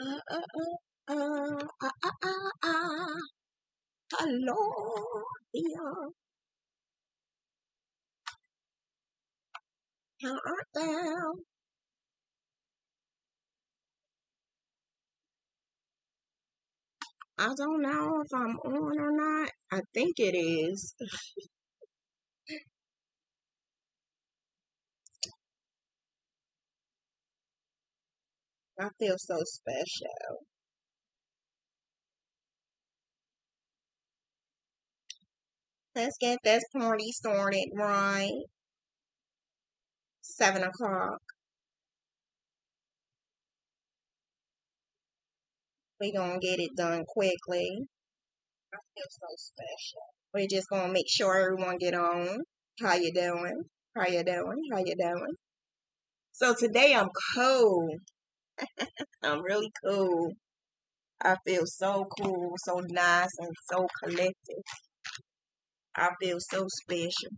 Uh, uh, Hello, dear. How art thou? I don't know if I'm on or not. I think it is. I feel so special. Let's get this party started, right? 7 o'clock. We gonna get it done quickly. I feel so special. We're just gonna make sure everyone get on. How you doing? How you doing? How you doing? So today I'm cool. I'm really cool. I feel so cool, so nice, and so collected. I feel so special.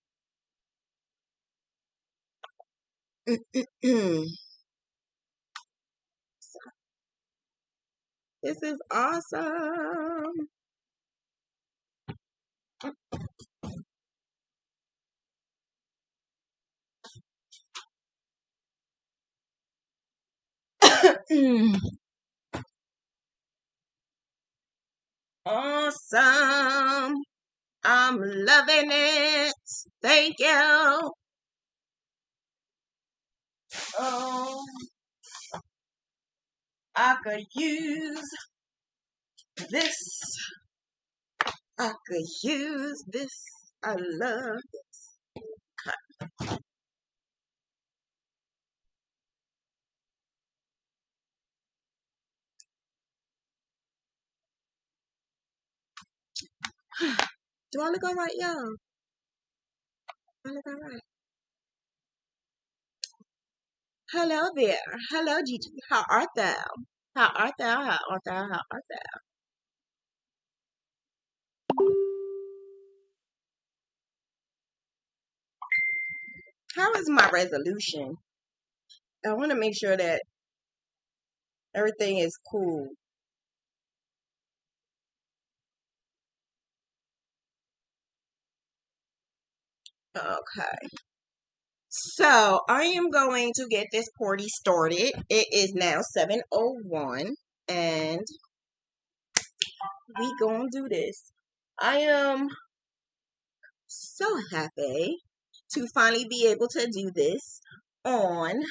This is awesome. Awesome. I'm loving it. Thank you. Oh, I could use this. I could use this. I love this. Do I look all right, y'all? I look all right. Hello there. Hello, Gigi. How art thou? How art thou? How art thou? How art thou? How is my resolution? I want to make sure that everything is cool. Okay. So I am going to get this party started. It is now 7:01 and we gonna do this. I am so happy to finally be able to do this on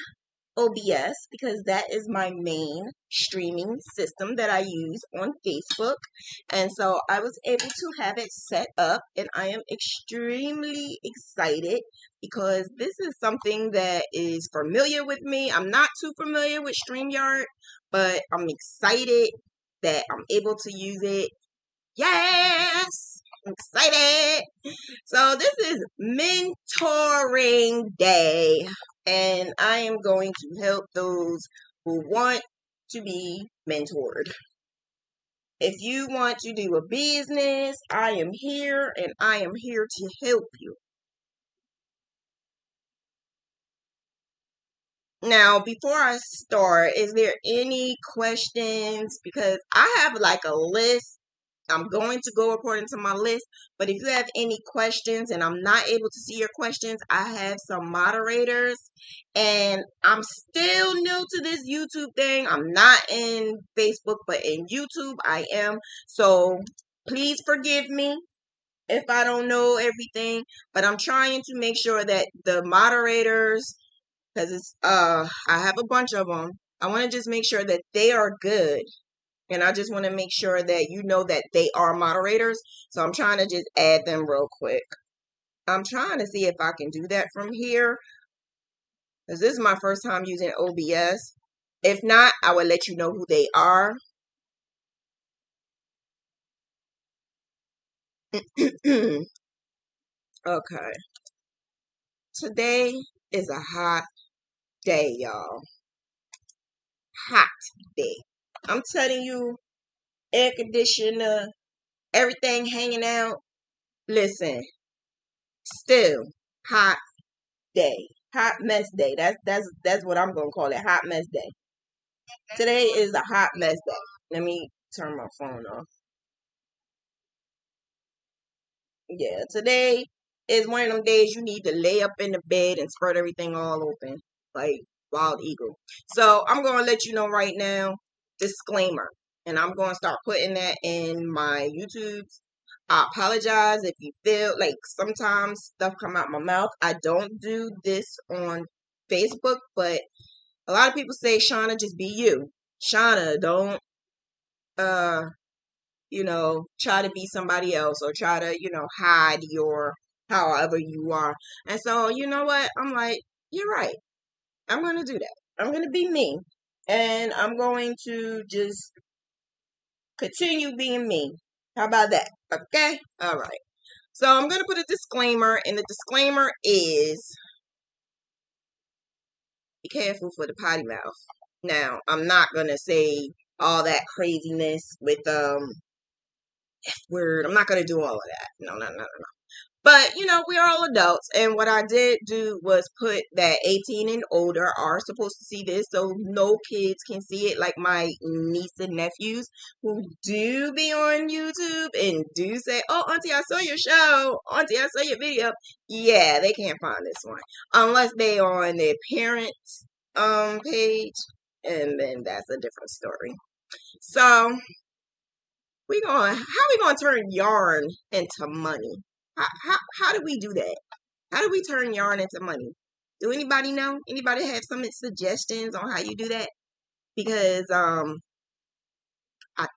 OBS because that is my main streaming system that I use on Facebook. And so I was able to have it set up and I am extremely excited because this is something that is familiar with me. I'm not too familiar with StreamYard, but I'm excited that I'm able to use it. Yes! I'm excited. So this is mentoring day, and I am going to help those who want to be mentored. If you want to do a business, I am here, and I am here to help you. Now, before I start, is there any questions? Because I have like a list. I'm going to go according to my list, but if you have any questions and I'm not able to see your questions, I have some moderators and I'm still new to this YouTube thing. I'm not in Facebook, but in YouTube I am. So please forgive me if I don't know everything, but I'm trying to make sure that the moderators, because it's I have a bunch of them. I want to just make sure that they are good. And I just want to make sure that you know that they are moderators. So I'm trying to just add them real quick. I'm trying to see if I can do that from here. Because this is my first time using OBS. If not, I will let you know who they are. Okay. Today is a hot day, y'all. Hot day. I'm telling you, air conditioner, everything hanging out. Listen, still hot day. Hot mess day. That's what I'm gonna call it. Hot mess day. Today is a hot mess day. Let me turn my phone off. Yeah, today is one of them days you need to lay up in the bed and spread everything all open, like Wild Eagle. So I'm going to let you know right now, disclaimer, and I'm going to start putting that in my YouTubes. I apologize if you feel like sometimes stuff come out my mouth. I don't do this on Facebook, but a lot of people say, Shauna, just be you. Shauna, don't try to be somebody else or try to, hide your however you are. And so, you know what? I'm like, you're right. I'm going to do that. I'm going to be me. And I'm going to just continue being me. How about that? Okay? All right. So I'm going to put a disclaimer, and the disclaimer is be careful for the potty mouth. Now, I'm not going to say all that craziness with F word. I'm not going to do all of that. No. But, we're all adults. And what I did do was put that 18 and older are supposed to see this. So no kids can see it, like my niece and nephews who do be on YouTube and do say, oh, Auntie, I saw your show. Auntie, I saw your video. Yeah, they can't find this one. Unless they are on their parents' page. And then that's a different story. So, how we gonna turn yarn into money? How do we do that? How do we turn yarn into money? Do anybody know? Anybody have some suggestions on how you do that? Because I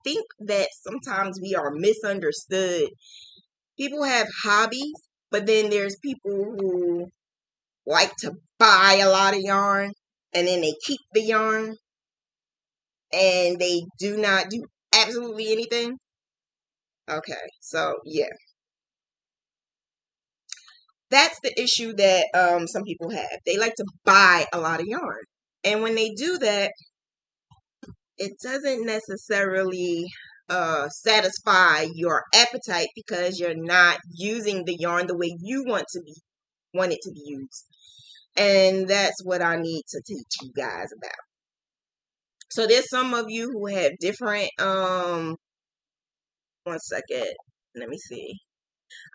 think that sometimes we are misunderstood. People have hobbies, but then there's people who like to buy a lot of yarn and then they keep the yarn and they do not do absolutely anything. Okay, so yeah. That's the issue that some people have. They like to buy a lot of yarn. And when they do that, it doesn't necessarily satisfy your appetite because you're not using the yarn the way you want it to be used. And that's what I need to teach you guys about. So there's some of you who have different 1 second. Let me see.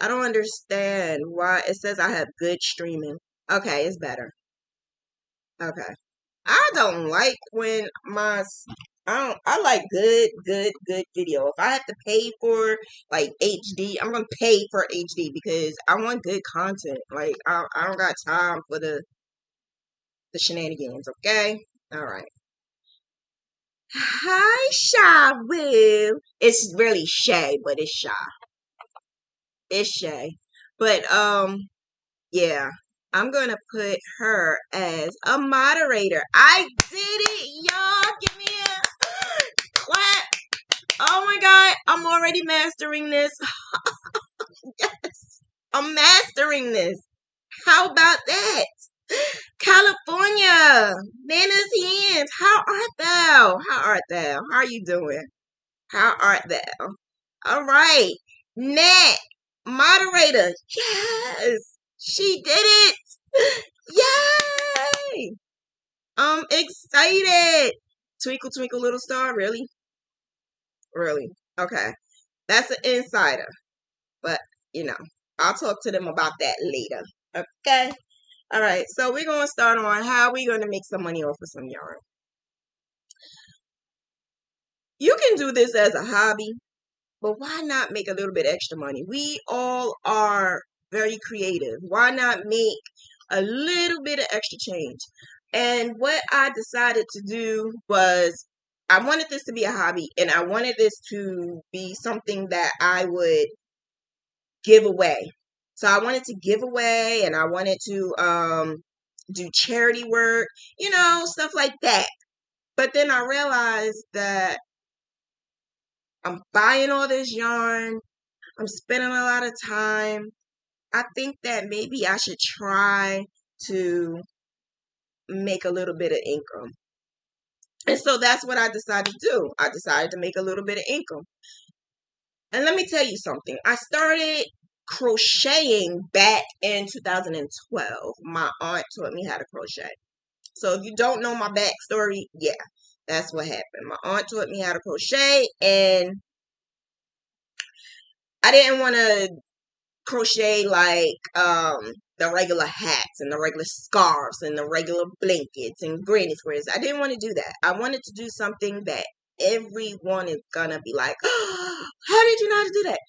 I don't understand why it says I have good streaming. Okay, it's better. Okay. I don't like when I like good video. If I have to pay for like HD, I'm gonna pay for HD because I want good content. Like I don't got time for the shenanigans, okay? Alright. Hi, Shy Woo. It's really Shay, but it's Shy. It's Shay. But yeah. I'm gonna put her as a moderator. I did it, y'all. Give me a clap. Oh my god, I'm already mastering this. Yes, I'm mastering this. How about that? California, Nana's hands. How art thou? How art thou? How are you doing? How art thou? All right, Nat, moderator. Yes, she did it. Yay! I'm excited. Twinkle, twinkle, little star. Really? Really? Okay. That's an insider. But, I'll talk to them about that later. Okay? All right. So, we're going to start on how we're going to make some money off of some yarn. You can do this as a hobby, but why not make a little bit extra money? We all are very creative. Why not make a little bit of extra change? And what I decided to do was I wanted this to be a hobby and I wanted this to be something that I would give away. So I wanted to give away and I wanted to do charity work, stuff like that. But then I realized that I'm buying all this yarn. I'm spending a lot of time. I think that maybe I should try to make a little bit of income. And so that's what I decided to do. I decided to make a little bit of income. And let me tell you something. I started crocheting back in 2012. My aunt taught me how to crochet. So if you don't know my backstory, yeah, That's what happened. My aunt taught me how to crochet, and I didn't want to crochet like the regular hats and the regular scarves and the regular blankets and granny squares. I didn't want to do that. I wanted to do something that everyone is gonna be like, oh, how did you know how to do that?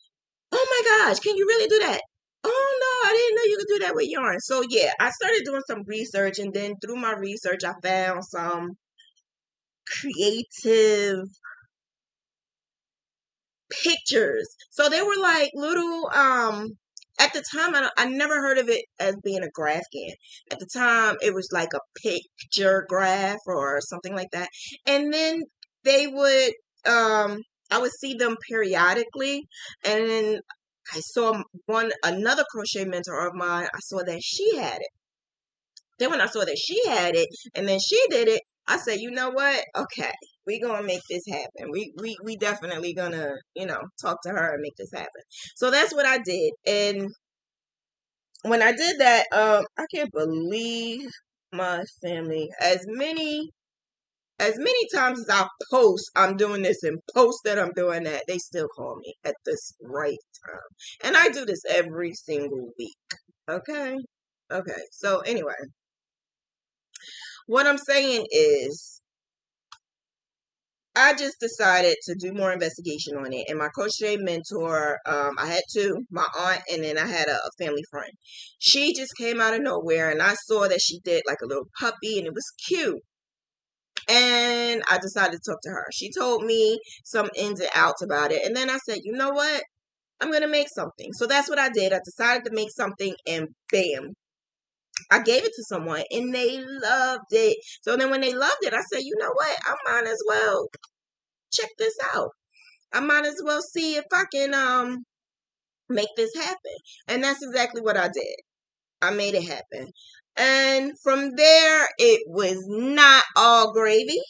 Oh my gosh, can you really do that? Oh no, I didn't know you could do that with yarn. So yeah, I started doing some research, and then through my research I found some creative pictures. So they were like little at the time I never heard of it as being a Graphghan. At the time it was like a picture graph or something like that. And then they would I would see them periodically, and then I saw another crochet mentor of mine, I saw that she had it. Then when I saw that she had it and then she did it, I said, you know what? Okay, we gonna make this happen. We definitely gonna, talk to her and make this happen. So that's what I did. And when I did that, I can't believe my family. As many times as I post, I'm doing this, and post that I'm doing that, they still call me at this right time. And I do this every single week. Okay? Okay. So anyway, what I'm saying is, I just decided to do more investigation on it. And my crochet mentor, I had two, my aunt, and then I had a family friend. She just came out of nowhere, and I saw that she did like a little puppy, and it was cute. And I decided to talk to her. She told me some ins and outs about it. And then I said, you know what? I'm going to make something. So that's what I did. I decided to make something, and bam, I gave it to someone and they loved it. So then when they loved it, I said, you know what? I might as well check this out. I might as well see if I can make this happen. And that's exactly what I did. I made it happen. And from there, it was not all gravy.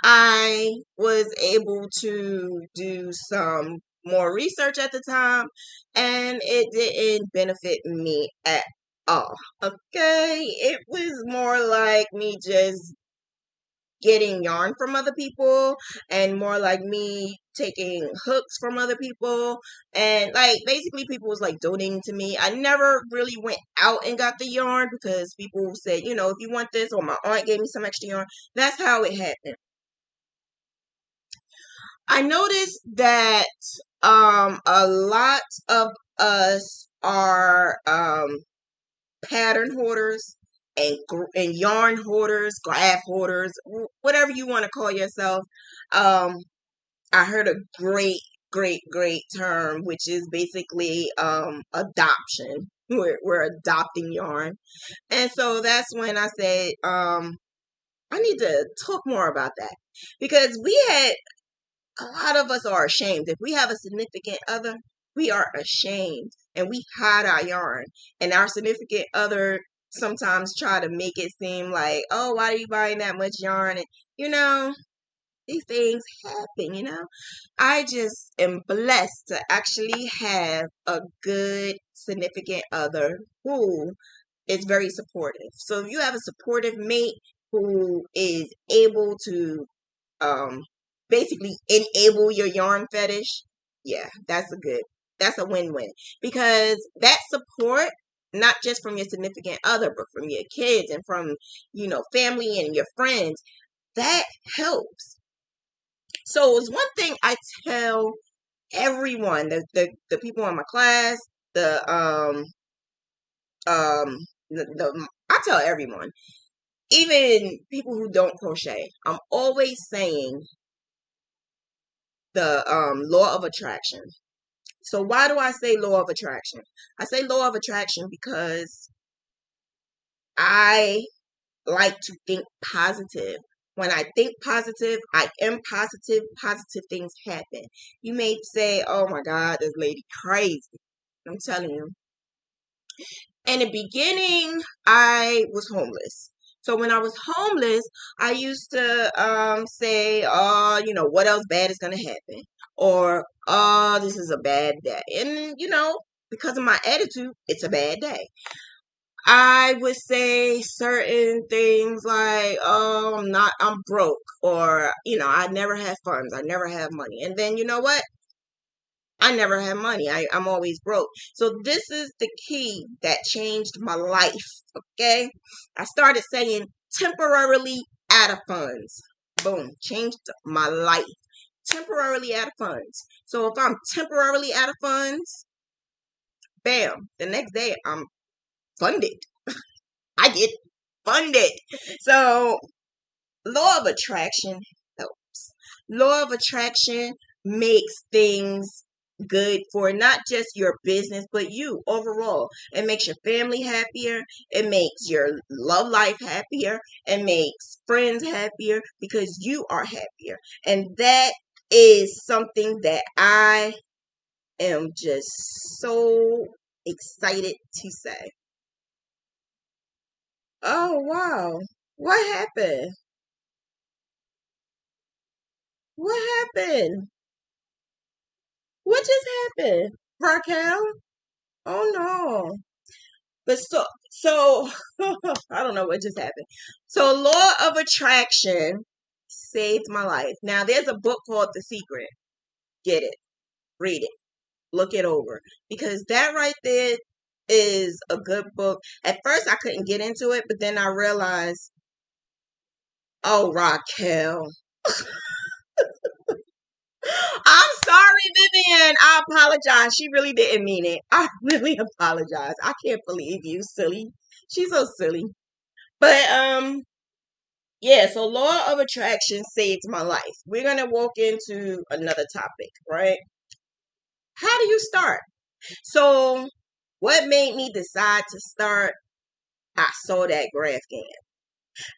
I was able to do some more research at the time, and it didn't benefit me at all. Okay, it was more like me just getting yarn from other people, and more like me taking hooks from other people, and like basically people was like donating to me. I never really went out and got the yarn because people said, if you want this, or my aunt gave me some extra yarn. That's how it happened. I noticed that a lot of us are pattern hoarders and yarn hoarders, graph hoarders, whatever you want to call yourself. I heard a great term, which is basically adoption. We're adopting yarn. And so that's when I said I need to talk more about that, because a lot of us are ashamed. If we have a significant other, we are ashamed and we hide our yarn. And our significant other sometimes try to make it seem like, oh, why are you buying that much yarn? And, these things happen. I just am blessed to actually have a good significant other who is very supportive. So if you have a supportive mate who is able to basically enable your yarn fetish, yeah, that's a win-win, because that support, not just from your significant other, but from your kids and from family and your friends, that helps. So it's one thing I tell everyone, the people in my class, I tell everyone, even people who don't crochet, I'm always saying the law of attraction. So why do I say law of attraction? I say law of attraction because I like to think positive. When I think positive, I am positive. Positive things happen. You may say, oh my God, this lady crazy. I'm telling you. In the beginning, I was homeless. So when I was homeless, I used to say, oh, what else bad is going to happen? Or, oh, this is a bad day. And, because of my attitude, it's a bad day. I would say certain things like, oh, I'm broke, or, I never have funds, I never have money. And then, you know what? I never had money. I'm always broke. So this is the key that changed my life. Okay. I started saying temporarily out of funds. Boom. Changed my life. Temporarily out of funds. So if I'm temporarily out of funds, bam, the next day I'm funded. I get funded. So law of attraction helps. Law of attraction makes things good for not just your business, but you overall. It makes your family happier. It makes your love life happier. It makes friends happier because you are happier. And that is something that I am just so excited to say. Oh, wow. What happened? What happened? What just happened? Raquel? Oh no. But so I don't know what just happened. So law of attraction saved my life. Now there's a book called The Secret. Get it. Read it. Look it over. Because that right there is a good book. At first I couldn't get into it, but then I realized, oh, Raquel. I'm sorry, Vivian. I apologize. She really didn't mean it. I really apologize. I can't believe you, silly. She's so silly. But yeah, so law of attraction saved my life. We're gonna walk into another topic, right? How do you start? So what made me decide to start? I saw that Graphghan.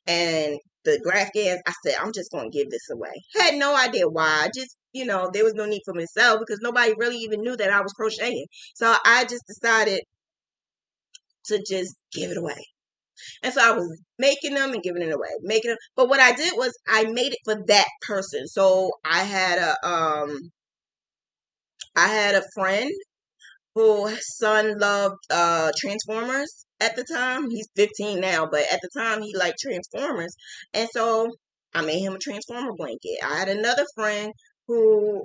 And the Graphghans, I said, I'm just going to give this away. Had no idea why. I just, there was no need for me to sell because nobody really even knew that I was crocheting. So I just decided to just give it away. And so I was making them and giving it away, making them. But what I did was I made it for that person. So I had a friend whose son loved Transformers at the time. He's 15 now, but at the time he liked Transformers. And so I made him a Transformer blanket. I had another friend who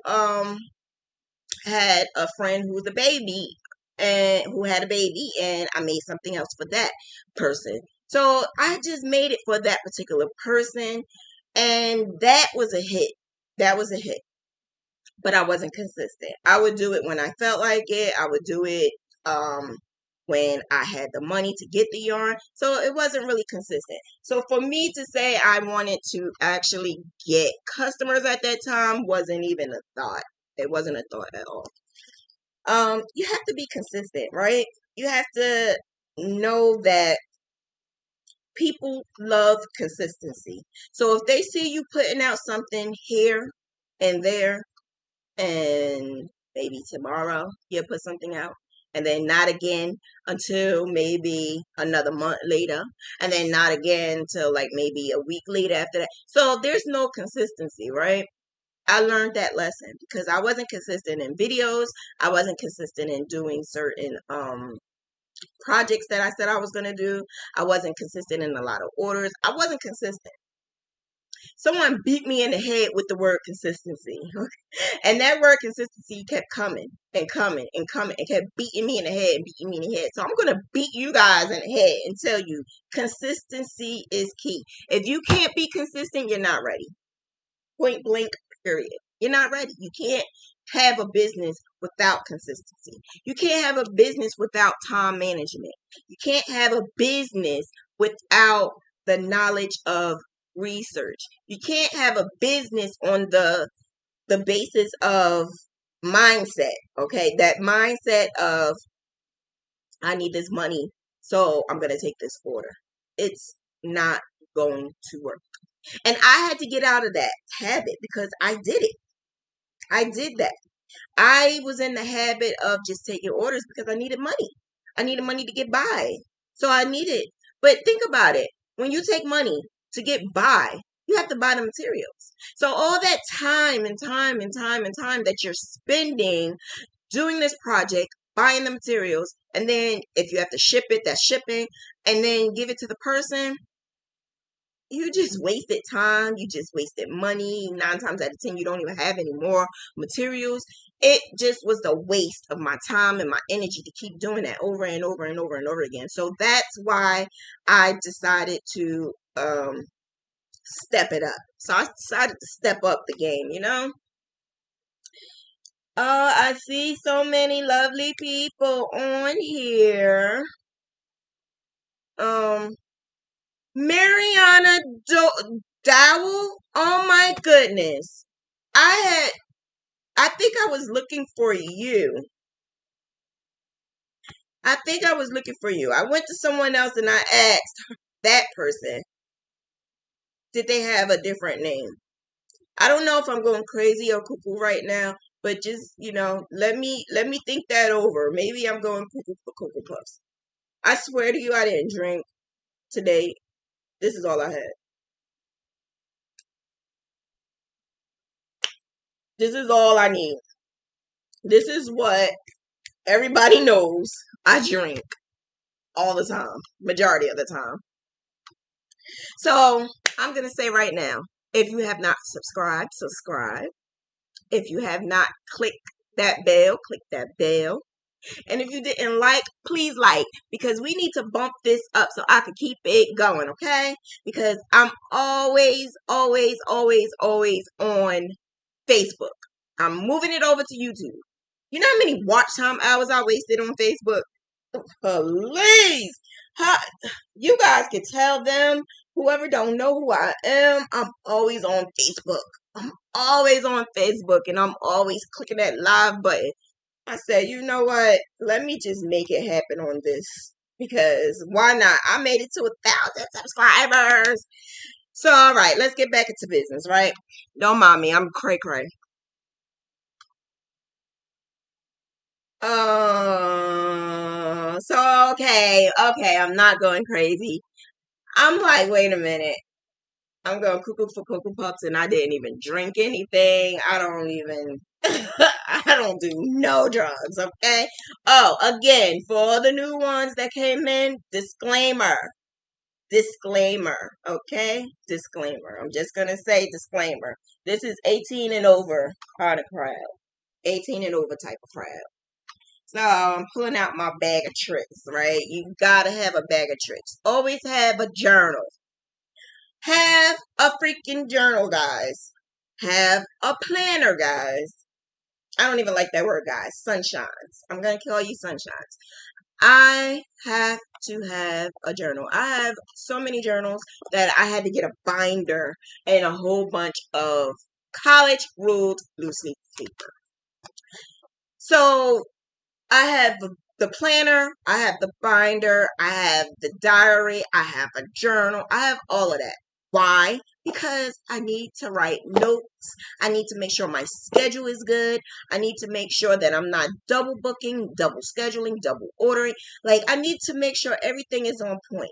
had a friend who was a baby and who had a baby, and I made something else for that person. So I just made it for that particular person, and that was a hit. That was a hit. But I wasn't consistent. I would do it when I felt like it. I would do it when I had the money to get the yarn. So it wasn't really consistent. So for me to say I wanted to actually get customers at that time wasn't even a thought. It wasn't a thought at all. You have to be consistent, right? You have to know that people love consistency. So if they see you putting out something here and there, and maybe tomorrow you'll put something out, and then not again until maybe another month later, and then not again until like maybe a week later after that. So there's no consistency, right? I learned that lesson because I wasn't consistent in videos. I wasn't consistent in doing certain projects that I said I was going to do. I wasn't consistent in a lot of orders. I wasn't consistent. Someone beat me in the head with the word consistency. And that word consistency kept coming and coming and coming and kept beating me in the head and beating me in the head. So I'm going to beat you guys in the head and tell you consistency is key. If you can't be consistent, you're not ready. Point blank, period. You're not ready. You can't have a business without consistency. You can't have a business without time management. You can't have a business without the knowledge of research. You can't have a business on the basis of mindset. Okay, that mindset of I need this money, so I'm gonna take this order. It's not going to work. And I had to get out of that habit because I did it. I did that. I was in the habit of just taking orders because I needed money. I needed money to get by. So I needed, but think about it. When you take money to get by, you have to buy the materials. So all that time and time and time and time that you're spending doing this project, buying the materials, and then if you have to ship it, that's shipping, and then give it to the person. You just wasted time. You just wasted money. 9 times out of 10, you don't even have any more materials. It just was the waste of my time and my energy to keep doing that over and over and over and over again. So that's why I decided to step it up. So I decided to step up the game, you know? I see so many lovely people on here. Mariana Dowell. Oh my goodness. I think I was looking for you. I think I was looking for you. I went to someone else and I asked that person, did they have a different name? I don't know if I'm going crazy or cuckoo right now, but just, you know, let me think that over. Maybe I'm going cuckoo for Cocoa Puffs. I swear to you, I didn't drink today. This is all I had. This is all I need. This is what everybody knows I drink all the time, majority of the time. So I'm going to say right now, if you have not subscribed, subscribe. If you have not clicked that bell, click that bell. And if you didn't like, please like, because we need to bump this up so I can keep it going, okay? Because I'm always on Facebook. I'm moving it over to YouTube. You know how many watch time hours I wasted on Facebook? Please. You guys can tell them, whoever don't know who I am, I'm always on Facebook. I'm always on Facebook, and I'm always clicking that live button. I said, you know what? Let me just make it happen on this, because why not? I made it to 1,000 subscribers. So, all right, let's get back into business, right? Don't mind me. I'm cray-cray. So okay, I'm not going crazy. I'm like, wait a minute. I'm going cuckoo for Cocoa Puffs, and I didn't even drink anything. I don't even, I don't do no drugs, okay? Oh, again, for the new ones that came in, disclaimer, okay? Disclaimer. I'm just going to say disclaimer. This is 18 and over kind of crowd. 18 and over type of crowd. So I'm pulling out my bag of tricks, right? You gotta have a bag of tricks. Always have a journal. Have a freaking journal, guys. Have a planner, guys. I don't even like that word, guys. Sunshines. I'm gonna call you sunshines. I have to have a journal. I have so many journals that I had to get a binder and a whole bunch of college ruled loose leaf paper. So I have the planner, I have the binder, I have the diary, I have a journal, I have all of that. Why? Because I need to write notes. I need to make sure my schedule is good. I need to make sure that I'm not double booking, double scheduling, double ordering. Like, I need to make sure everything is on point.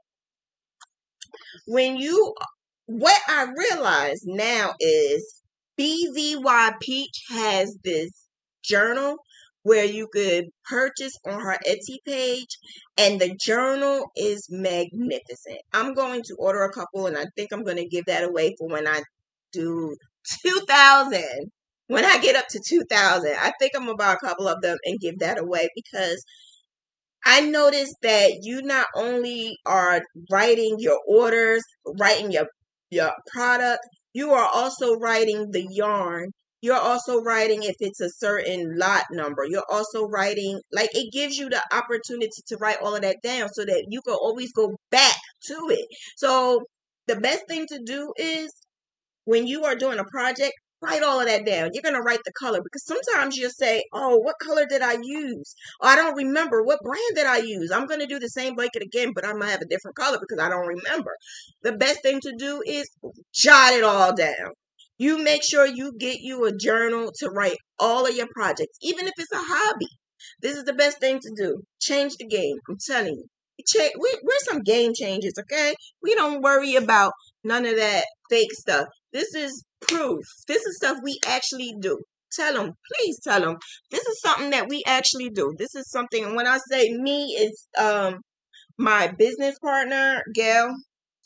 What I realize now is BZY Peach has this journal where you could purchase on her Etsy page, and the journal is magnificent. I'm going to order a couple, and I think I'm going to give that away for when I do 2,000. When I get up to 2,000, I think I'm going to buy a couple of them and give that away, because I noticed that you not only are writing your orders, writing your product, you are also writing the yarn. You're also writing if it's a certain lot number. You're also writing, like, it gives you the opportunity to write all of that down so that you can always go back to it. So the best thing to do is, when you are doing a project, write all of that down. You're going to write the color, because sometimes you'll say, oh, what color did I use? Or I don't remember. What brand did I use? I'm going to do the same blanket again, but I might have a different color because I don't remember. The best thing to do is jot it all down. You make sure you get you a journal to write all of your projects, even if it's a hobby. This is the best thing to do. Change the game. I'm telling you. We're some game changers, okay? We don't worry about none of that fake stuff. This is proof. This is stuff we actually do. Tell them, please tell them. This is something that we actually do. This is something, and when I say me, it's my business partner, Gail.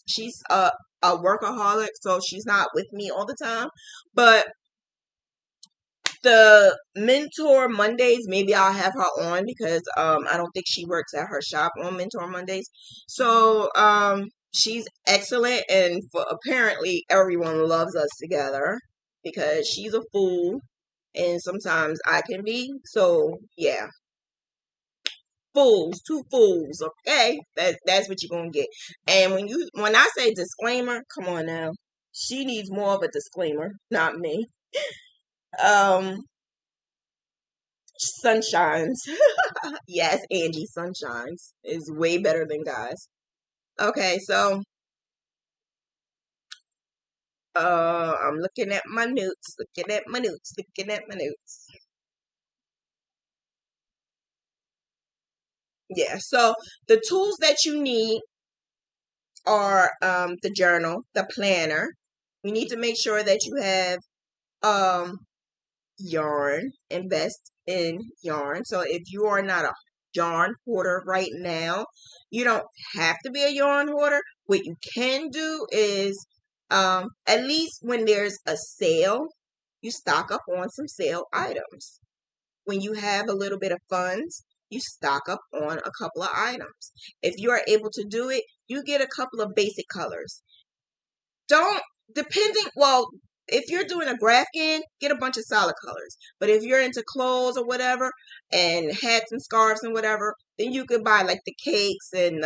She's a workaholic, so she's not with me all the time. But the Mentor Mondays, maybe I'll have her on because I don't think she works at her shop on Mentor Mondays. So she's excellent, and apparently everyone loves us together because she's a fool, and sometimes I can be. So yeah, fools, two fools. Okay, that's what you're gonna get. And when I say disclaimer, come on now, she needs more of a disclaimer, not me. Um, Sunshines. Yes, Angie, Sunshines is way better than guys. Okay, so I'm looking at my notes, looking at my notes, looking at my notes. Yeah, so the tools that you need are the journal, the planner. You need to make sure that you have um yarn, invest in yarn. So if you are not a yarn hoarder right now, you don't have to be a yarn hoarder. What you can do is at least when there's a sale, you stock up on some sale items. When you have a little bit of funds, you stock up on a couple of items. If you are able to do it, you get a couple of basic colors. Don't depending well, if you're doing a Graphghan, get a bunch of solid colors. But if you're into clothes or whatever, and hats and scarves and whatever, then you could buy like the cakes and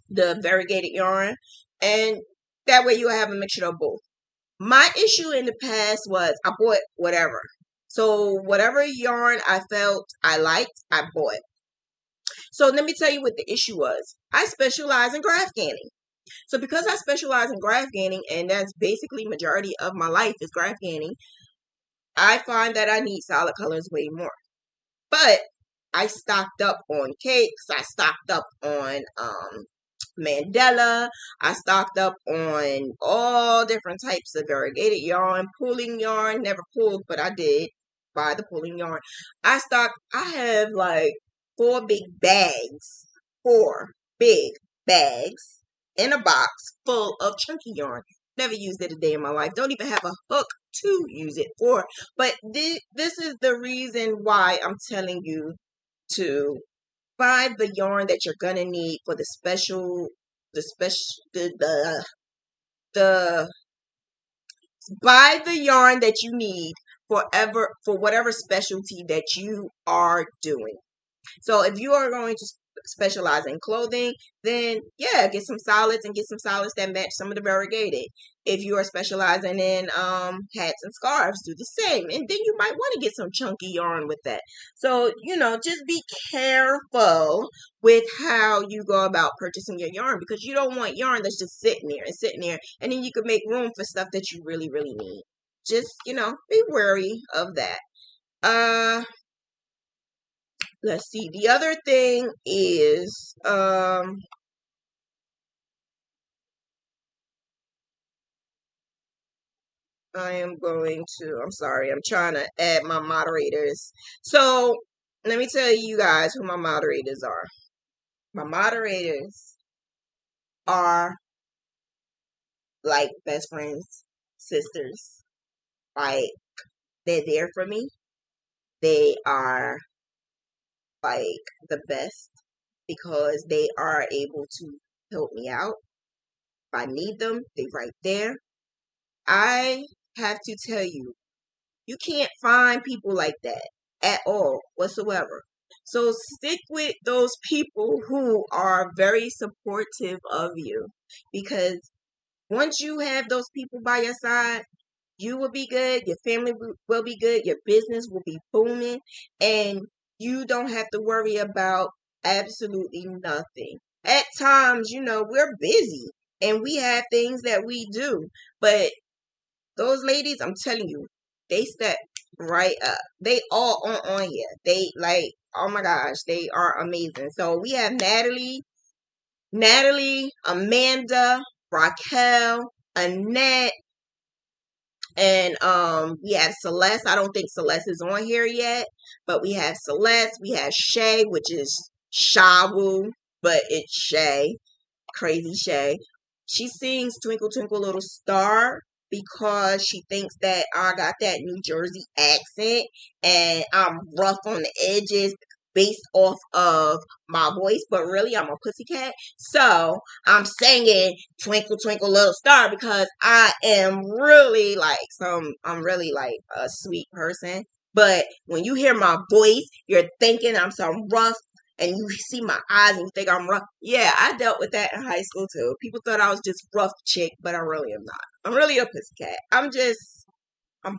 the variegated yarn, and that way you have a mixture of both. My issue in the past was I bought whatever. So whatever yarn I felt I liked, I bought. So let me tell you what the issue was. I specialize in Graphghanning. So because I specialize in Graphghanning, and that's basically majority of my life is Graphghanning, I find that I need solid colors way more. But I stocked up on cakes. I stocked up on Mandela. I stocked up on all different types of variegated yarn, pulling yarn. Never pulled, but I did buy the pulling yarn. I have like 4 big bags in a box full of chunky yarn. Never used it a day in my life. Don't even have a hook to use it for. But this is the reason why I'm telling you to buy the yarn that you're gonna need for the buy the yarn that you need for whatever specialty that you are doing. So if you are going to specialize in clothing, then yeah, get some solids and get some solids that match some of the variegated. If you are specializing in hats and scarves, do the same. And then you might want to get some chunky yarn with that. So, just be careful with how you go about purchasing your yarn, because you don't want yarn that's just sitting there and sitting there, and then you could make room for stuff that you really, really need. Just, be wary of that. Let's see. The other thing is, I'm sorry, I'm trying to add my moderators. So let me tell you guys who my moderators are. My moderators are like best friends, sisters. Like, they're there for me. They are like the best because they are able to help me out. If I need them, they're right there. I have to tell you, you can't find people like that at all whatsoever. So stick with those people who are very supportive of you, because once you have those people by your side, you will be good, your family will be good, your business will be booming, and you don't have to worry about absolutely nothing. At times, we're busy and we have things that we do, but those ladies, I'm telling you, they step right up. They all on here. They like, oh my gosh, they are amazing. So we have Natalie, Amanda, Raquel, Annette, And we have Celeste. I don't think Celeste is on here yet, but we have Celeste. We have Shay, which is Shawu, but it's Shay. Crazy Shay. She sings Twinkle Twinkle Little Star because she thinks that I got that New Jersey accent and I'm rough on the edges based off of my voice, but really I'm a pussycat. So I'm singing Twinkle Twinkle Little Star because I'm really like a sweet person. But when you hear my voice, you're thinking I'm some rough, and you see my eyes and you think I'm rough. Yeah, I dealt with that in high school too. People thought I was just rough chick, but I really am not. I'm really a pussycat. I'm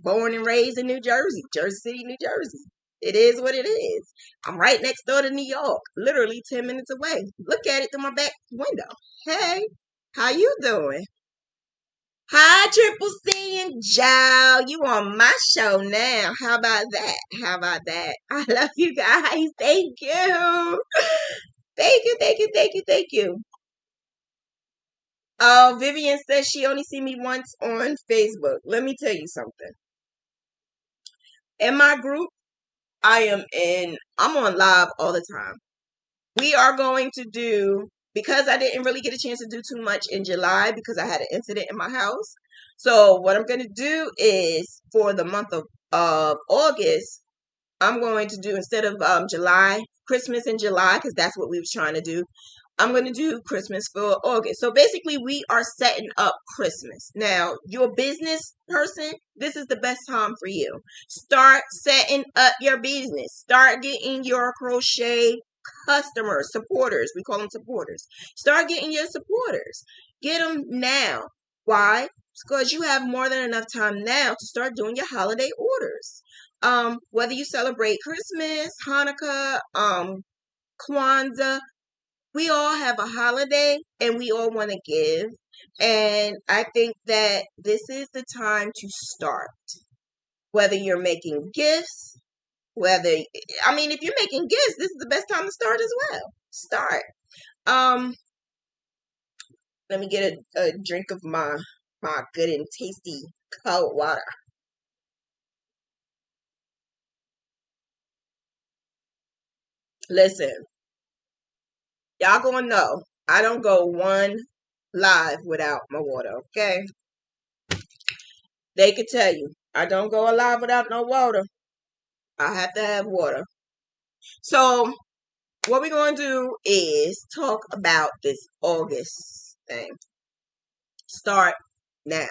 born and raised in New Jersey, Jersey City, New Jersey. It is what it is. I'm right next door to New York, literally 10 minutes away. Look at it through my back window. Hey, how you doing? Hi, Triple C and Joe. You on my show now. How about that? How about that? I love you guys. Thank you. Thank you, thank you, thank you, thank you. Oh, Vivian says she only see me once on Facebook. Let me tell you something. In my group, I'm on live all the time. We are going to do, because I didn't really get a chance to do too much in July because I had an incident in my house. So what I'm going to do is for the month of August, I'm going to do, instead of July, Christmas in July, because that's what we was trying to do, I'm going to do Christmas for August. So basically, we are setting up Christmas. Now, you're a business person, this is the best time for you. Start setting up your business. Start getting your crochet customers, supporters. We call them supporters. Start getting your supporters. Get them now. Why? Because you have more than enough time now to start doing your holiday orders. Whether you celebrate Christmas, Hanukkah, Kwanzaa, we all have a holiday and we all want to give. And I think that this is the time to start. Whether you're making gifts, if you're making gifts, this is the best time to start as well. Start. Let me get a drink of my good and tasty cold water. Listen, y'all gonna know I don't go one live without my water, okay? They could tell you I don't go alive without no water. I have to have water. So what we're going to do is talk about this August thing. Start now.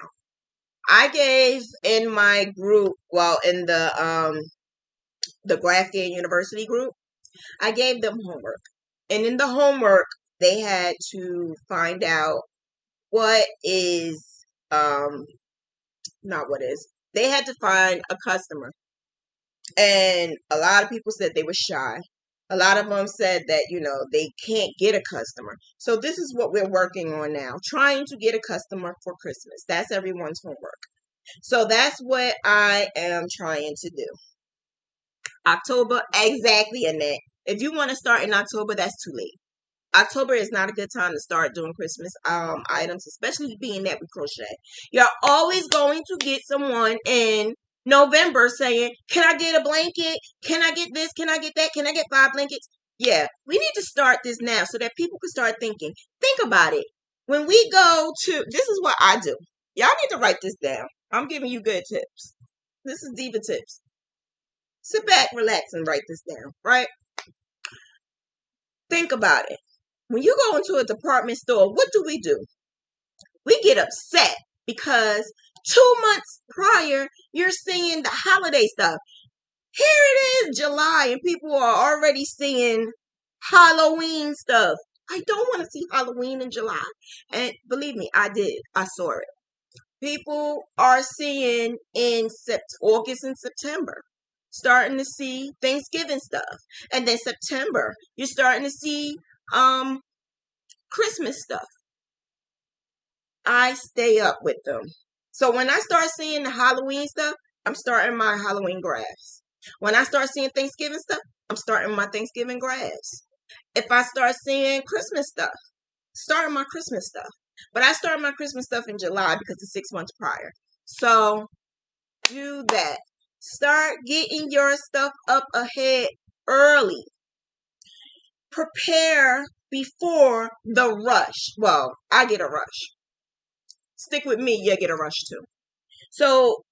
I gave in my group, in the Graphghan University group, I gave them homework. And in the homework, they had to find out what is not what is. They had to find a customer. And a lot of people said they were shy. A lot of them said that, they can't get a customer. So this is what we're working on now. Trying to get a customer for Christmas. That's everyone's homework. So that's what I am trying to do. October, exactly, Annette. If you want to start in October, that's too late. October is not a good time to start doing Christmas items, especially being that we crochet. You're always going to get someone in November saying, can I get a blanket? Can I get this? Can I get that? Can I get 5 blankets? Yeah, we need to start this now so that people can start thinking. Think about it. When we go to, this is what I do. Y'all need to write this down. I'm giving you good tips. This is Diva tips. Sit back, relax, and write this down, right? Think about it. When you go into a department store, what do? We get upset because 2 months prior, you're seeing the holiday stuff. Here it is, July, and people are already seeing Halloween stuff. I don't want to see Halloween in July. And believe me, I did. I saw it. People are seeing in August and September, starting to see Thanksgiving stuff. And then September, you're starting to see Christmas stuff. I stay up with them. So when I start seeing the Halloween stuff, I'm starting my Halloween graphs. When I start seeing Thanksgiving stuff, I'm starting my Thanksgiving graphs. If I start seeing Christmas stuff, starting my Christmas stuff. But I start my Christmas stuff in July because it's 6 months prior. So do that. Start getting your stuff up ahead early. Prepare before the rush. Well, I get a rush. Stick with me, you get a rush too. So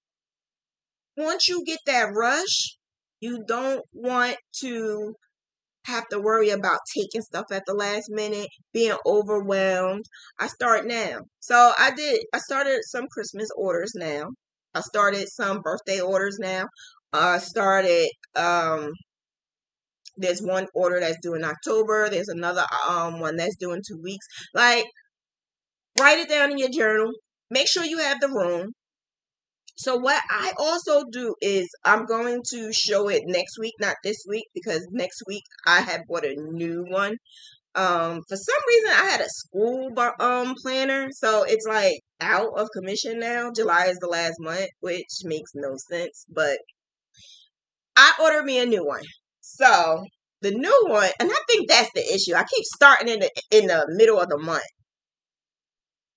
once you get that rush, you don't want to have to worry about taking stuff at the last minute, being overwhelmed. I start now. So I started some Christmas orders now. I started some birthday orders now. I started there's one order that's due in October. There's another one that's due in 2 weeks. Like, write it down in your journal. Make sure you have the room. So what I also do is I'm going to show it next week, not this week, because next week I have bought a new one. For some reason I had a school planner, so it's like out of commission now. July is the last month, which makes no sense, but I ordered me a new one. So the new one, and I think that's the issue. I keep starting in the middle of the month.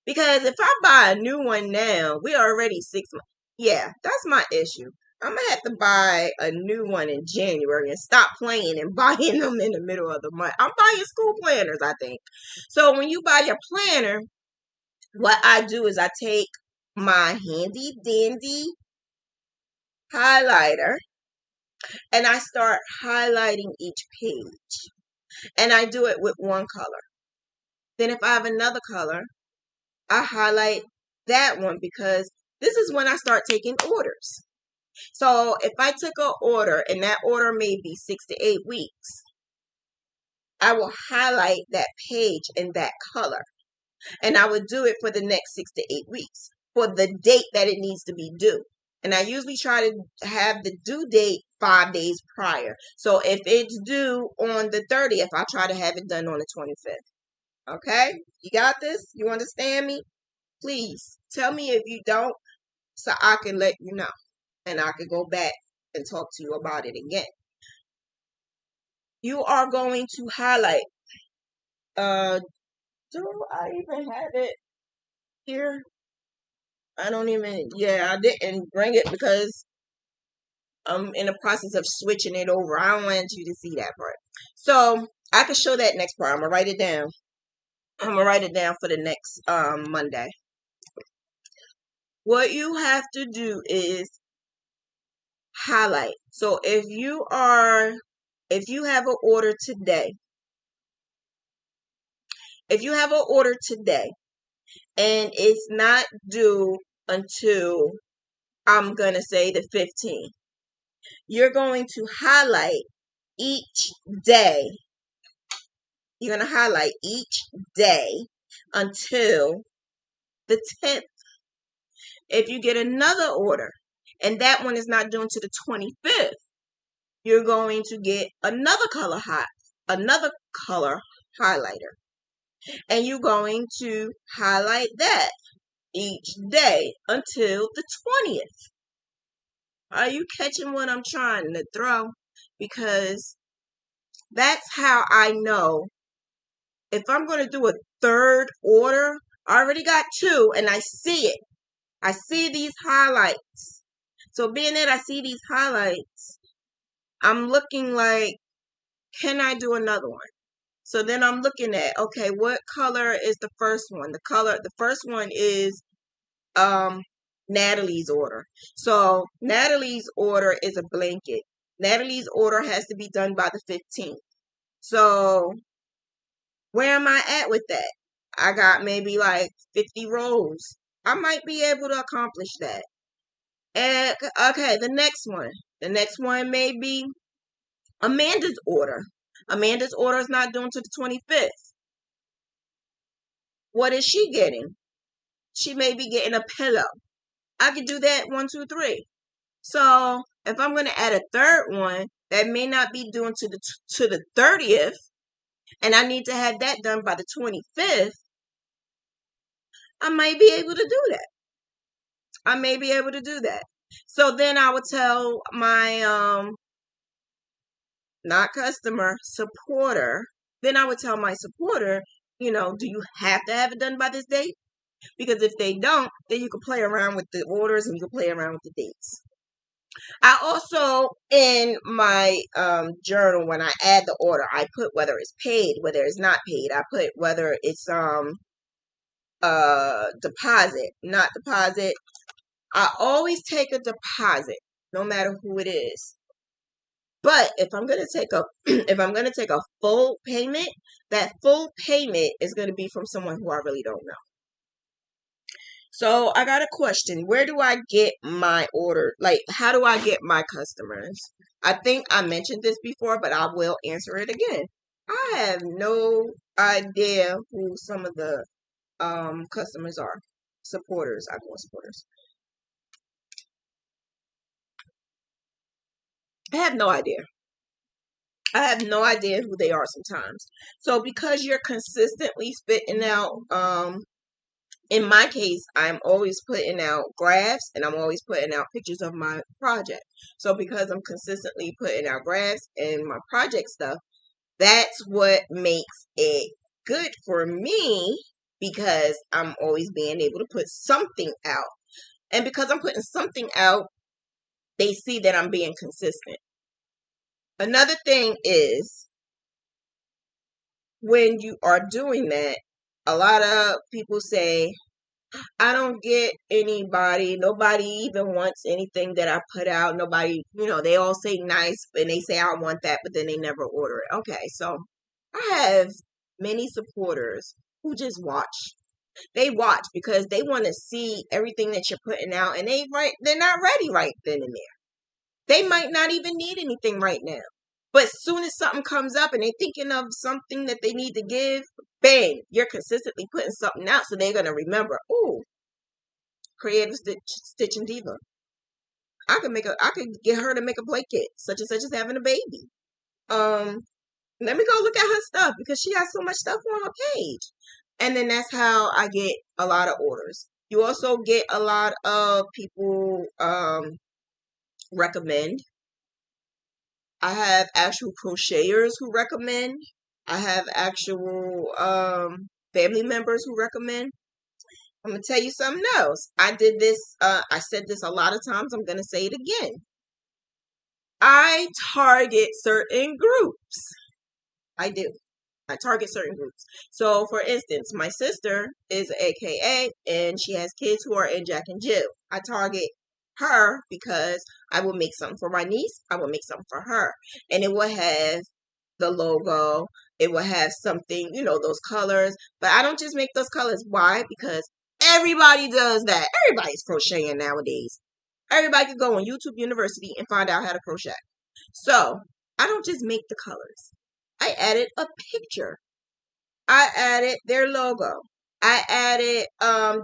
Because if I buy a new one now, we're already 6 months. Yeah, that's my issue. I'm going to have to buy a new one in January and stop playing and buying them in the middle of the month. I'm buying school planners, I think. So when you buy your planner, what I do is I take my handy dandy highlighter and I start highlighting each page. And I do it with one color. Then if I have another color, I highlight that one because this is when I start taking orders. So if I took an order and that order may be 6 to 8 weeks, I will highlight that page in that color. And I would do it for the next 6 to 8 weeks for the date that it needs to be due. And I usually try to have the due date 5 days prior. So if it's due on the 30th, I try to have it done on the 25th. Okay? You got this? You understand me? Please tell me if you don't so I can let you know. And I could go back and talk to you about it again. You are going to highlight. Do I even have it here? I don't even, yeah, I didn't bring it because I'm in the process of switching it over. I don't want you to see that part. So I can show that next part. I'm going to write it down. I'm going to write it down for the next Monday. What you have to do is highlight. So if you have an order today, and it's not due until, I'm going to say, the 15th, you're going to highlight each day. You're going to highlight each day until the 10th. If you get another order and that one is not due until the 25th, you're going to get another color highlighter. And you're going to highlight that each day until the 20th. Are you catching what I'm trying to throw? Because that's how I know if I'm going to do a third order. I already got 2 and I see it. I see these highlights. So being that I see these highlights, I'm looking like, can I do another one? So then I'm looking at, okay, what color is the first one? The first one is Natalie's order. So Natalie's order is a blanket. Natalie's order has to be done by the 15th. So where am I at with that? I got maybe like 50 rows. I might be able to accomplish that. And okay, the next one. The next one may be Amanda's order. Amanda's order is not due until the 25th. What is she getting? She may be getting a pillow. I could do that 1, 2, 3. So if I'm going to add a third one, that may not be due until the 30th, and I need to have that done by the 25th, I might be able to do that. So then I would tell my not customer, supporter. Then I would tell my supporter, do you have to have it done by this date? Because if they don't, then you can play around with the orders and you can play around with the dates. I also, in my journal, when I add the order, I put whether it's paid, whether it's not paid. I put whether it's deposit, not deposit. I always take a deposit, no matter who it is. But if I'm gonna take a if I'm gonna take a full payment, that full payment is gonna be from someone who I really don't know. So I got a question. Where do I get my order? Like, how do I get my customers? I think I mentioned this before, but I will answer it again. I have no idea who some of the customers are. Supporters. I call supporters. I have no idea. I have no idea who they are sometimes. So because you're consistently spitting out in my case, I'm always putting out graphs and I'm always putting out pictures of my project. So because I'm consistently putting out graphs and my project stuff, that's what makes it good for me, because I'm always being able to put something out. And because I'm putting something out, they see that I'm being consistent. Another thing is, when you are doing that, a lot of people say, I don't get anybody. Nobody even wants anything that I put out. Nobody, they all say nice and they say I want that, but then they never order it. Okay, so I have many supporters who just watch. They watch because they want to see everything that you're putting out, and they're not ready right then and there. They might not even need anything right now. But as soon as something comes up and they're thinking of something that they need to give, bang, you're consistently putting something out, so they're going to remember, ooh, CreativeStitchNDiva. I could get her to make a blanket, such and such as having a baby. Let me go look at her stuff because she has so much stuff on her page. And then that's how I get a lot of orders. You also get a lot of people recommend. I have actual crocheters who recommend. I have actual family members who recommend. I'm going to tell you something else. I did this, I said this a lot of times. I'm going to say it again. I target certain groups. I do. I target certain groups. So, for instance, my sister is AKA, and she has kids who are in Jack and Jill. I target her because I will make something for my niece. I will make something for her. And it will have the logo. It will have something, those colors. But I don't just make those colors. Why? Because everybody does that. Everybody's crocheting nowadays. Everybody can go on YouTube University and find out how to crochet. So, I don't just make the colors. I added a picture. I added their logo. I added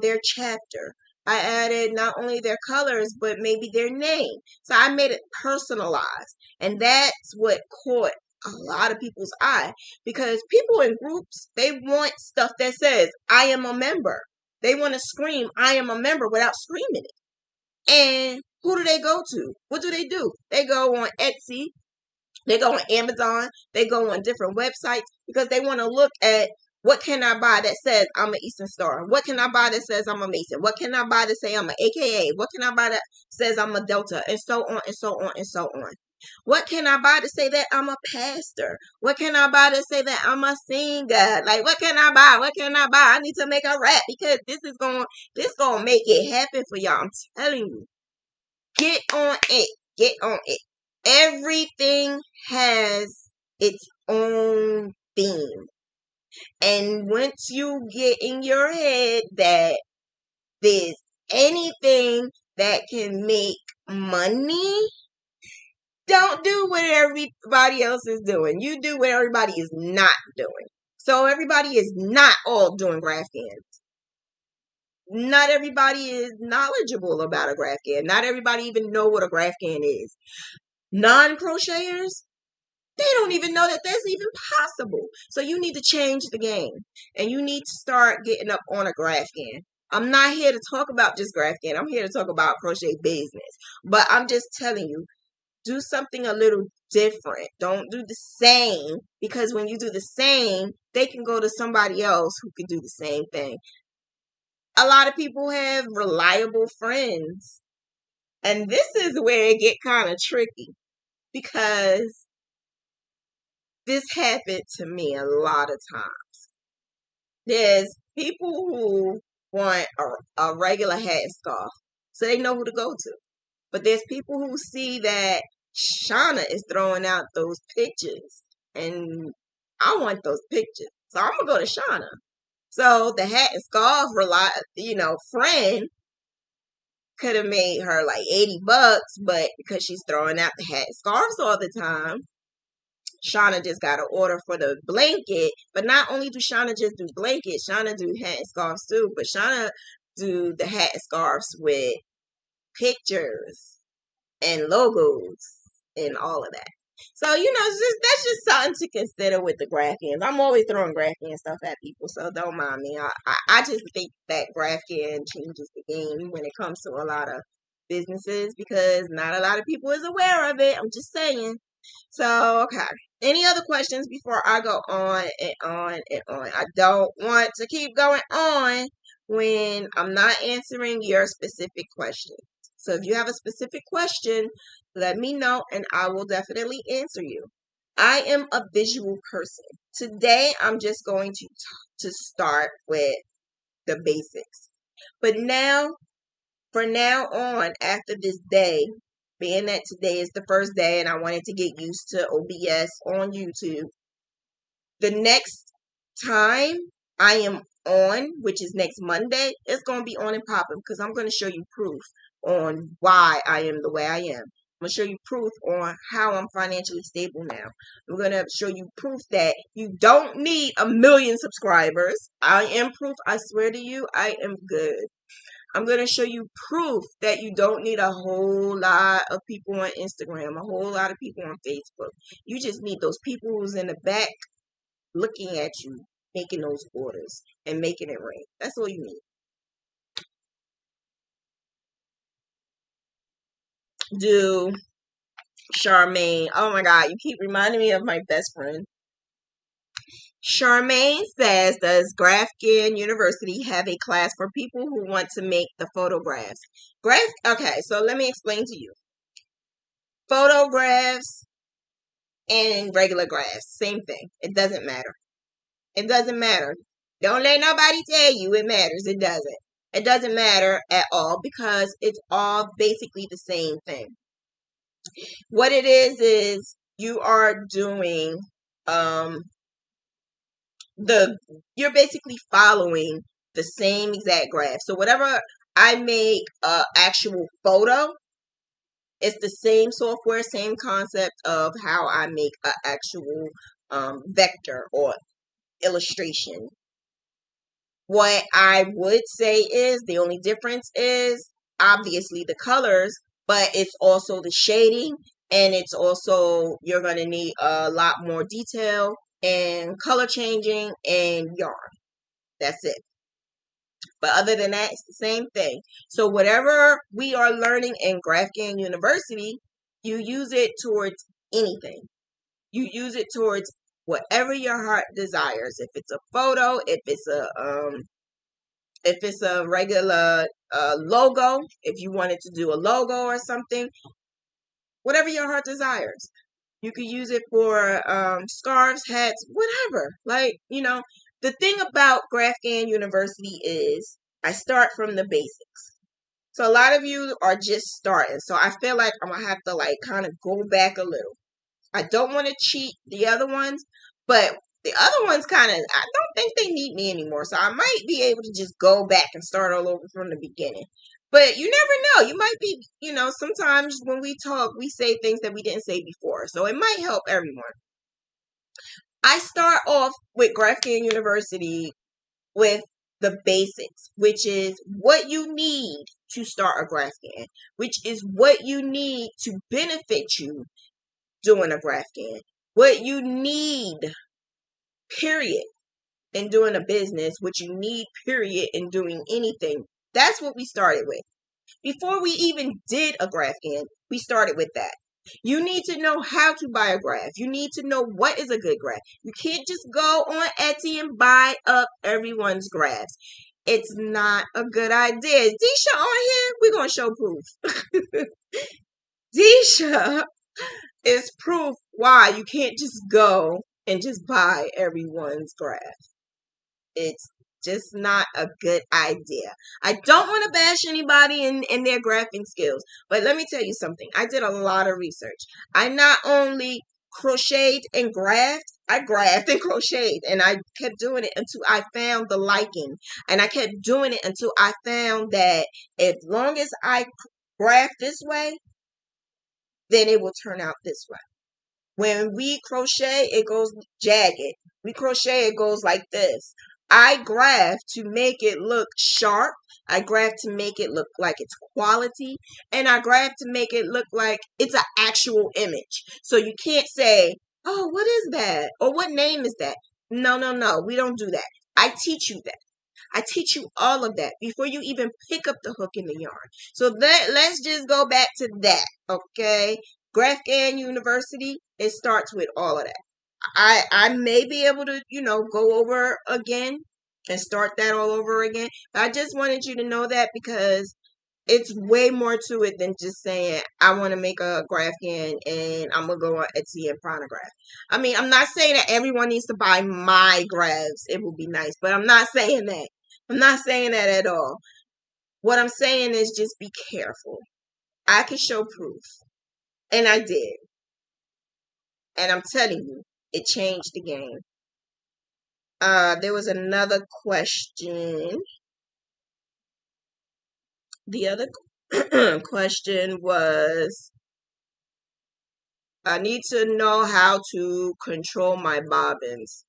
their chapter. I added not only their colors, but maybe their name. So I made it personalized. And that's what caught a lot of people's eye. Because people in groups, they want stuff that says, I am a member. They want to scream, I am a member, without screaming it. And who do they go to? What do? They go on Etsy. They go on Amazon. They go on different websites because they want to look at, what can I buy that says I'm an Eastern Star? What can I buy that says I'm a Mason? What can I buy that say I'm an AKA? What can I buy that says I'm a Delta? And so on and so on and so on. What can I buy to say that I'm a pastor? What can I buy to say that I'm a singer? Like, what can I buy? What can I buy? I need to make a rap because this gonna make it happen for y'all. I'm telling you. Get on it. Get on it. Everything has its own theme. And once you get in your head that there's anything that can make money, don't do what everybody else is doing. You do what everybody is not doing. So everybody is not all doing Graphghans. Not everybody is knowledgeable about a Graphghan. Not everybody even know what a Graphghan is. Non-crocheters, they don't even know that that's even possible. So you need to change the game. And you need to start getting up on a Graphghan. I'm not here to talk about just Graphghan. I'm here to talk about crochet business. But I'm just telling you, do something a little different. Don't do the same. Because when you do the same, they can go to somebody else who can do the same thing. a lot of people have reliable friends. And this is where it get kind of tricky because this happened to me a lot of times. There's people who want a regular hat and scarf, so they know who to go to. But there's people who see that Shanna is throwing out those pictures, and I want those pictures, so I'm gonna go to Shanna. So the hat and scarf, friend could have made her like $80, but because she's throwing out the hat and scarves all the time, Shanna just got an order for the blanket. But not only do Shanna just do blankets, Shanna do hat and scarves too. But Shanna do the hat and scarves with pictures and logos and all of that. So, that's just something to consider with the Graphghans. I'm always throwing Graphghan stuff at people, so don't mind me. I just think that Graphghan changes the game when it comes to a lot of businesses because not a lot of people is aware of it. I'm just saying. So, okay. Any other questions before I go on and on and on? I don't want to keep going on when I'm not answering your specific question. So if you have a specific question, let me know and I will definitely answer you. I am a visual person. Today, I'm just going to start with the basics. But from now on, after this day, being that today is the first day and I wanted to get used to OBS on YouTube, the next time I am on, which is next Monday, it's going to be on and popping because I'm going to show you proof on why I am the way I am. I'm going to show you proof on how I'm financially stable now. I'm going to show you proof that you don't need 1 million subscribers. I am proof. I swear to you, I am good. I'm going to show you proof that you don't need a whole lot of people on Instagram, a whole lot of people on Facebook. You just need those people who's in the back looking at you, making those orders and making it rain. That's all you need. Do Charmaine. Oh my God, you keep reminding me of my best friend. Charmaine says, does Graphghan University have a class for people who want to make the photographs? Okay, so let me explain to you. Photographs and regular graphs, same thing. It doesn't matter. It doesn't matter. Don't let nobody tell you it matters. It doesn't. It doesn't matter at all because it's all basically the same thing. What it is you are doing you're basically following the same exact graph. So whatever I make actual photo, it's the same software, same concept of how I make an actual vector or illustration. What I would say is the only difference is obviously the colors, but it's also the shading, and it's also you're going to need a lot more detail and color changing and yarn. That's it. But other than that, it's the same thing. So whatever we are learning in Graphghan University, you use it towards anything. You use it towards whatever your heart desires. If it's a photo, if it's a regular logo, if you wanted to do a logo or something, whatever your heart desires. You could use it for scarves, hats, whatever. The thing about Graphghan University is I start from the basics. So a lot of you are just starting. So I feel like I'm going to have to kind of go back a little. I don't want to cheat the other ones, but the other ones I don't think they need me anymore. So I might be able to just go back and start all over from the beginning. But you never know. You might be, sometimes when we talk, we say things that we didn't say before. So it might help everyone. I start off with Graphghan University with the basics, which is what you need to start a Graphghan, which is what you need to benefit you doing a Graphghan, what you need, period, in doing a business, what you need, period, in doing anything. That's what we started with. Before we even did a Graphghan, we started with that. You need to know how to buy a graph. You need to know what is a good graph. You can't just go on Etsy and buy up everyone's graphs. It's not a good idea. Is Disha on here? We're going to show proof. Disha is proof why you can't just go and just buy everyone's graph. It's just not a good idea. I don't want to bash anybody in their graphing skills, but let me tell you something. I did a lot of research. I not only crocheted and graphed, I graphed and crocheted, and I kept doing it until I found the liking. And I kept doing it until I found that as long as I graph this way, then it will turn out this way. When we crochet, it goes jagged. We crochet, it goes like this. I graph to make it look sharp. I graph to make it look like it's quality. And I graph to make it look like it's an actual image. So you can't say, oh, what is that? Or what name is that? No, no, no. We don't do that. I teach you that. I teach you all of that before you even pick up the hook in the yarn. So let's just go back to that, okay? Graphghan University, it starts with all of that. I may be able to, go over again and start that all over again. But I just wanted you to know that because it's way more to it than just saying, I want to make a Graphghan and I'm going to go on Etsy and find a graph. I mean, I'm not saying that everyone needs to buy my graphs. It would be nice, but I'm not saying that. I'm not saying that at all. What I'm saying is just be careful. I can show proof. And I did. And I'm telling you, it changed the game. There was another question. The other question was, I need to know how to control my bobbins.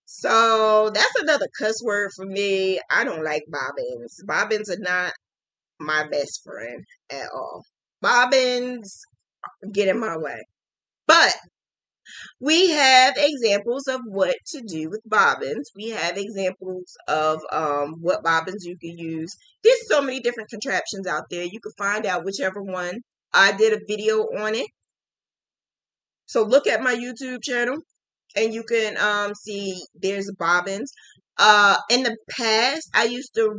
So that's another cuss word for me. I don't like bobbins. Bobbins are not my best friend at all. Bobbins get in my way. But we have examples of what to do with bobbins. We have examples of what bobbins you can use. There's so many different contraptions out there. You can find out whichever one. I did a video on it. So look at my YouTube channel and you can see there's bobbins. In the past, I used to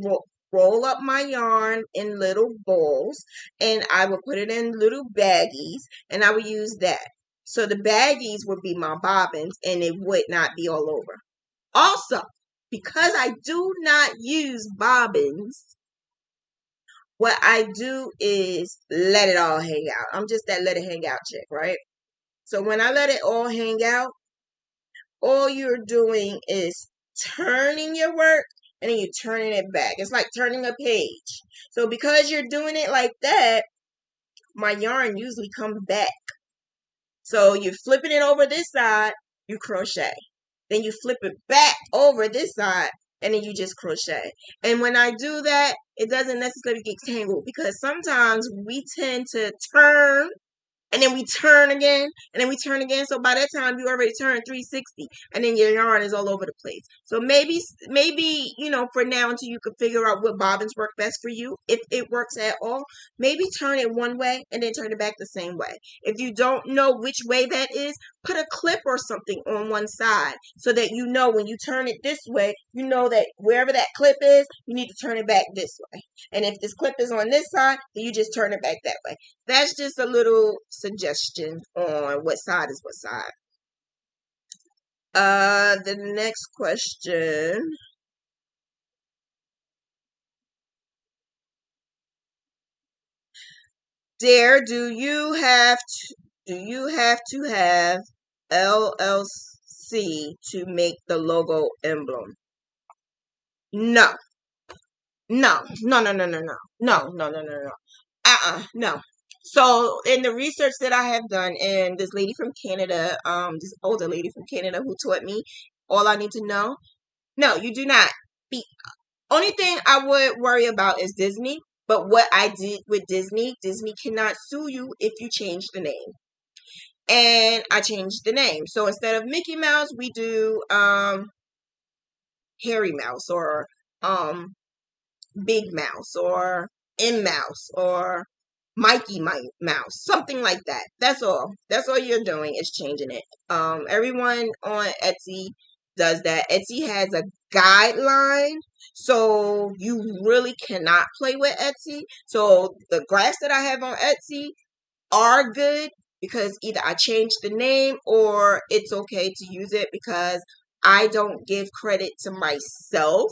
roll up my yarn in little balls and I would put it in little baggies and I would use that. So the baggies would be my bobbins and it would not be all over. Also, because I do not use bobbins, what I do is let it all hang out. I'm just that let it hang out chick, right? So when I let it all hang out, all you're doing is turning your work and then you're turning it back. It's like turning a page. So because you're doing it like that, my yarn usually comes back. So you're flipping it over this side, you crochet. Then you flip it back over this side, and then you just crochet. And when I do that, it doesn't necessarily get tangled because sometimes we tend to turn and then we turn again, and then we turn again. So by that time, you already turned 360, and then your yarn is all over the place. So maybe, for now until you can figure out what bobbins work best for you, if it works at all, maybe turn it one way and then turn it back the same way. If you don't know which way that is, put a clip or something on one side so that you know when you turn it this way, you know that wherever that clip is, you need to turn it back this way. And if this clip is on this side, then you just turn it back that way. That's just a little suggestion on what side is what side. The next question. Dare, do you have to have LLC to make the logo emblem? No. No. No, no, no, no, no. No, no, no, no, no. No. So in the research that I have done, and this lady from Canada, this older lady from Canada who taught me all I need to know. No, you do not. Only thing I would worry about is Disney. But what I did with Disney cannot sue you if you change the name. And I changed the name. So instead of Mickey Mouse, we do Harry Mouse or Big Mouse or M Mouse or Mikey Mouse, something like that. That's all. That's all you're doing is changing it. Everyone on Etsy does that. Etsy has a guideline, so you really cannot play with Etsy. So the graphs that I have on Etsy are good because either I changed the name or it's okay to use it because I don't give credit to myself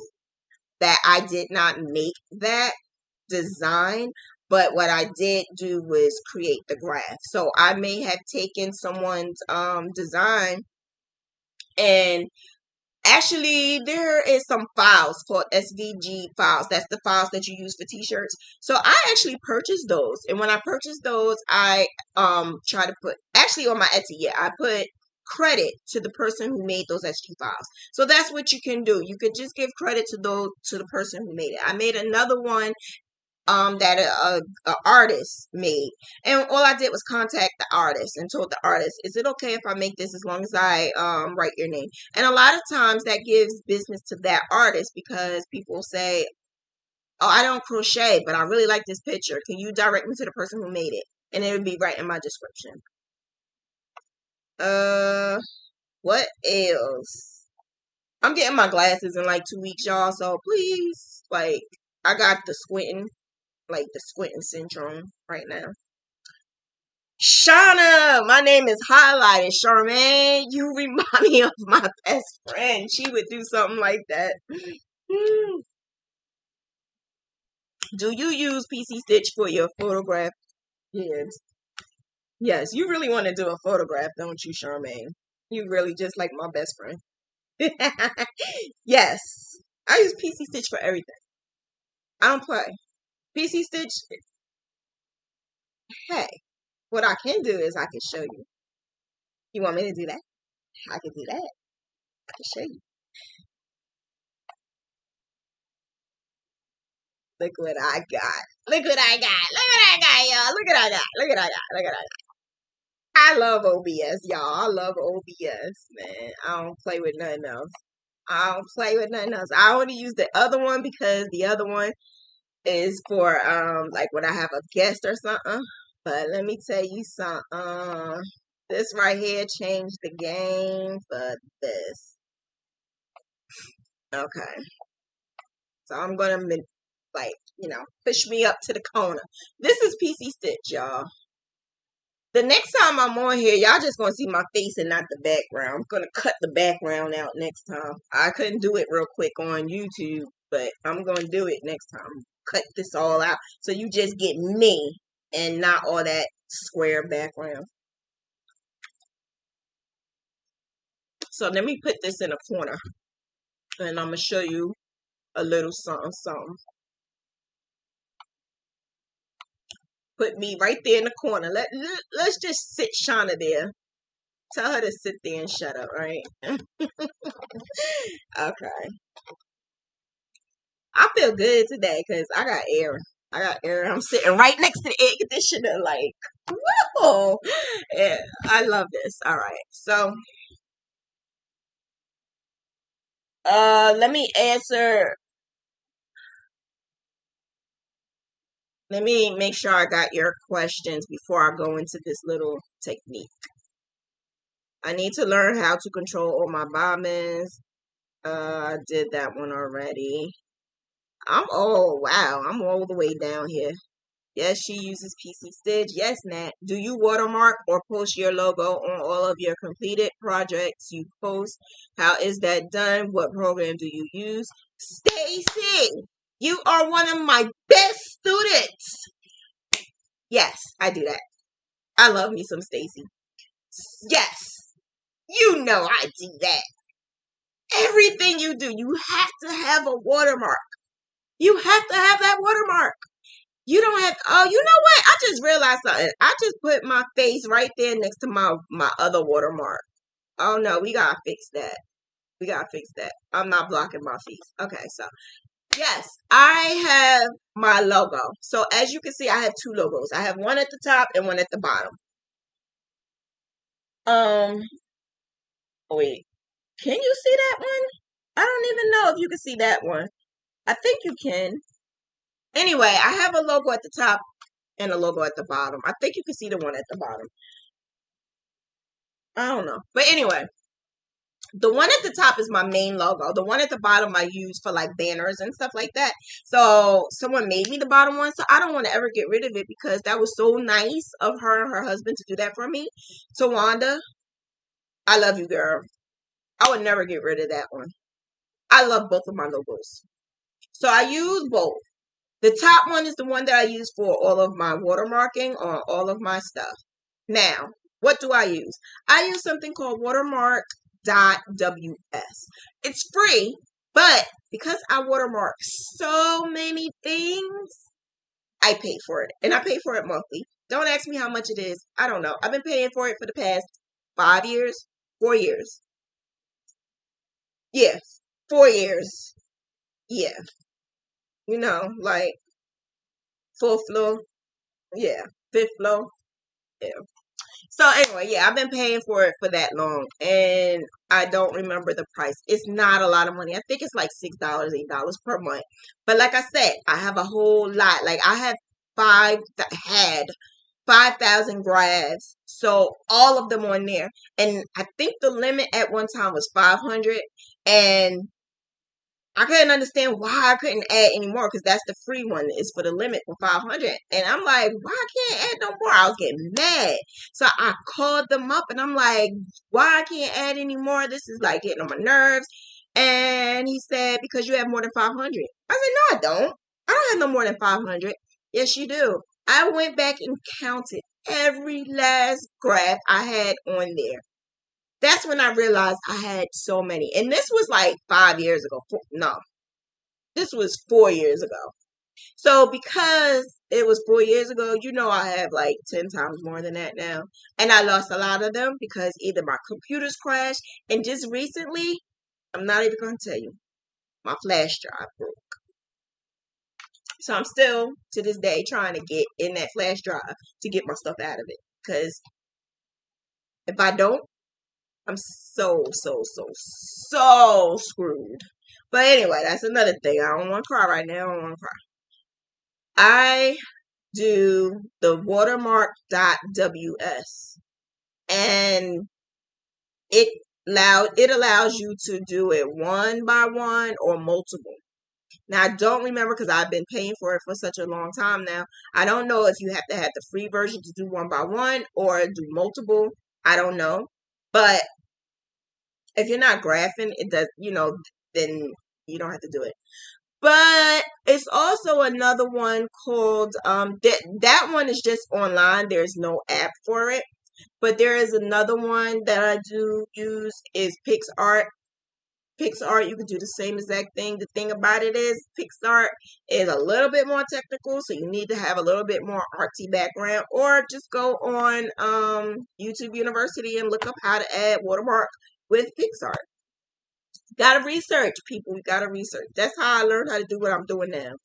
that I did not make that design, but what I did do was create the graph. So I may have taken someone's design, and actually there is some files called SVG files. That's the files that you use for t-shirts. So I actually purchased those, and when I purchased those, I try to put, actually on my Etsy, yeah, I put credit to the person who made those SG files. So that's what you can do. You could just give credit to the person who made it. I made another one that a artist made, and all I did was contact the artist and told the artist, is it okay if I make this as long as I write your name? And a lot of times that gives business to that artist because people say, oh, I don't crochet, but I really like this picture, can you direct me to the person who made it? And it would be right in my description. What else? I'm getting my glasses in like 2 weeks, y'all, so please, like, I got the squinting syndrome right now. Shanna, my name is highlighted. Charmaine, you remind me of my best friend. She would do something like that. Do you use PC Stitch for your photograph? Yes. Yes, you really want to do a photograph, don't you, Charmaine? You really just like my best friend. Yes. I use PC Stitch for everything. I don't play. PC Stitch, hey, what I can do is I can show you. You want me to do that? I can do that. I can show you. Look what I got. Look what I got. Look what I got, y'all. Look what I got. Look what I got. Look what I got. I love OBS, y'all. I love OBS, man. I don't play with nothing else. I don't play with nothing else. I only use the other one because the other one is for like when I have a guest or something. But let me tell you something. This right here changed the game for this. Okay. So I'm gonna like, push me up to the corner. This is PC Stitch, y'all. The next time I'm on here, y'all just gonna see my face and not the background. I'm gonna cut the background out next time. I couldn't do it real quick on YouTube, but I'm gonna do it next time. Cut this all out so you just get me and not all that square background. So let me put this in a corner, and I'm gonna show you a little something. Put me right there in the corner. Let's just sit Shanna there. Tell her to sit there and shut up, right? Okay. I feel good today because I got air. I'm sitting right next to the air conditioner. Like, whoa. Yeah, I love this. All right. So, let me answer. Let me make sure I got your questions before I go into this little technique. I need to learn how to control all my bobbins. I did that one already. I'm all the way down here. Yes, she uses PC Stitch. Yes, Nat. Do you watermark or post your logo on all of your completed projects you post? How is that done? What program do you use? Stacy, you are one of my best students. Yes, I do that. I love me some Stacy. Yes, you know I do that. Everything you do, you have to have a watermark. You have to have that watermark. You don't have, oh, you know what? I just realized something. I just put my face right there next to my other watermark. Oh no, we gotta fix that. We gotta fix that. I'm not blocking my face. Okay, so yes, I have my logo. So as you can see, I have two logos. I have one at the top and one at the bottom. Wait, can you see that one? I don't even know if you can see that one. I think you can. Anyway, I have a logo at the top and a logo at the bottom. I think you can see the one at the bottom. I don't know. But anyway, the one at the top is my main logo. The one at the bottom I use for like banners and stuff like that. So someone made me the bottom one. So I don't want to ever get rid of it because that was so nice of her and her husband to do that for me. Tawanda, I love you, girl. I would never get rid of that one. I love both of my logos. So I use both. The top one is the one that I use for all of my watermarking on all of my stuff. Now, what do I use? I use something called watermark.ws. It's free, but because I watermark so many things, I pay for it. And I pay for it monthly. Don't ask me how much it is. I don't know. I've been paying for it for the past 5 years, 4 years. Yeah, 4 years. Yeah. You know, like 4th floor. Yeah. 5th floor. Yeah. So anyway, yeah, I've been paying for it for that long, and I don't remember the price. It's not a lot of money. I think it's like $6, $8 per month. But like I said, I have a whole lot. Like I have 5,000 graphs, so all of them on there. And I think the limit at one time was 500, and I couldn't understand why I couldn't add any more because that's the free one. It's for the limit for 500. And I'm like, why I can't add no more? I was getting mad. So I called them up and I'm like, why I can't add any more? This is like getting on my nerves. And he said, because you have more than 500. I said, no, I don't. I don't have no more than 500. Yes, you do. I went back and counted every last graph I had on there. That's when I realized I had so many. And this was like 5 years ago. No, this was 4 years ago. So because it was 4 years ago, you know I have like 10 times more than that now. And I lost a lot of them because either my computers crashed. And just recently, I'm not even going to tell you, my flash drive broke. So I'm still, to this day, trying to get in that flash drive to get my stuff out of it. Because if I don't, I'm so screwed. But anyway, that's another thing. I don't want to cry right now. I don't want to cry. I do the watermark.ws. And it allows you to do it one by one or multiple. Now, I don't remember because I've been paying for it for such a long time now. I don't know if you have to have the free version to do one by one or do multiple. I don't know. But if you're not graphing, it does, then you don't have to do it. But it's also another one called, that one is just online. There's no app for it. But there is another one that I do use is PixArt. PixArt, you can do the same exact thing. The thing about it is PixArt is a little bit more technical, so you need to have a little bit more artsy background, or just go on YouTube University and look up how to add watermark with PixArt. Gotta research, people. We gotta research. That's how I learned how to do what I'm doing now.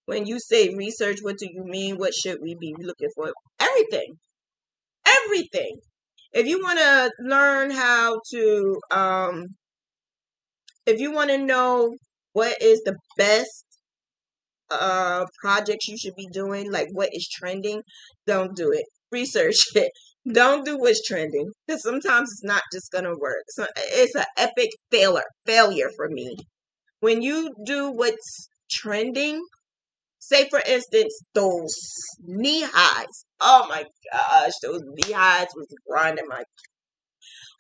When you say research, what do you mean? What should we be looking for? Everything. Everything. If you want to learn how to, if you want to know what is the best projects you should be doing, like what is trending, don't do it. Research it. Don't do what's trending, because sometimes it's not just gonna work. So it's an epic failure for me. When you do what's trending, say for instance those knee highs. Oh my gosh, those knee highs was grinding my.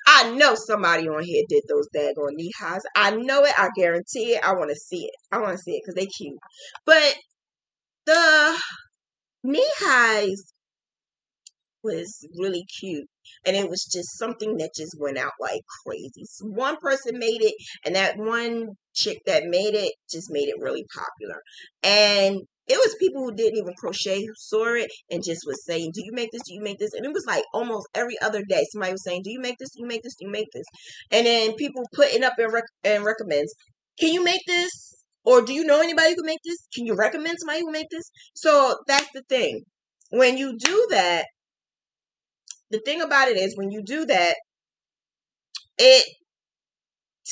I know somebody on here did those daggone knee highs. I know it. I guarantee it. I want to see it. I want to see it because they cute. But the knee highs was really cute, and it was just something that just went out like crazy. So one person made it, and that one chick that made it just made it really popular. And it was people who didn't even crochet who saw it and just was saying, do you make this? Do you make this? And it was like almost every other day somebody was saying, do you make this? Do you make this? Do you make this? And then people putting up and recommends, can you make this? Or do you know anybody who can make this? Can you recommend somebody who make this? So that's the thing. When you do that, the thing about it is when you do that, it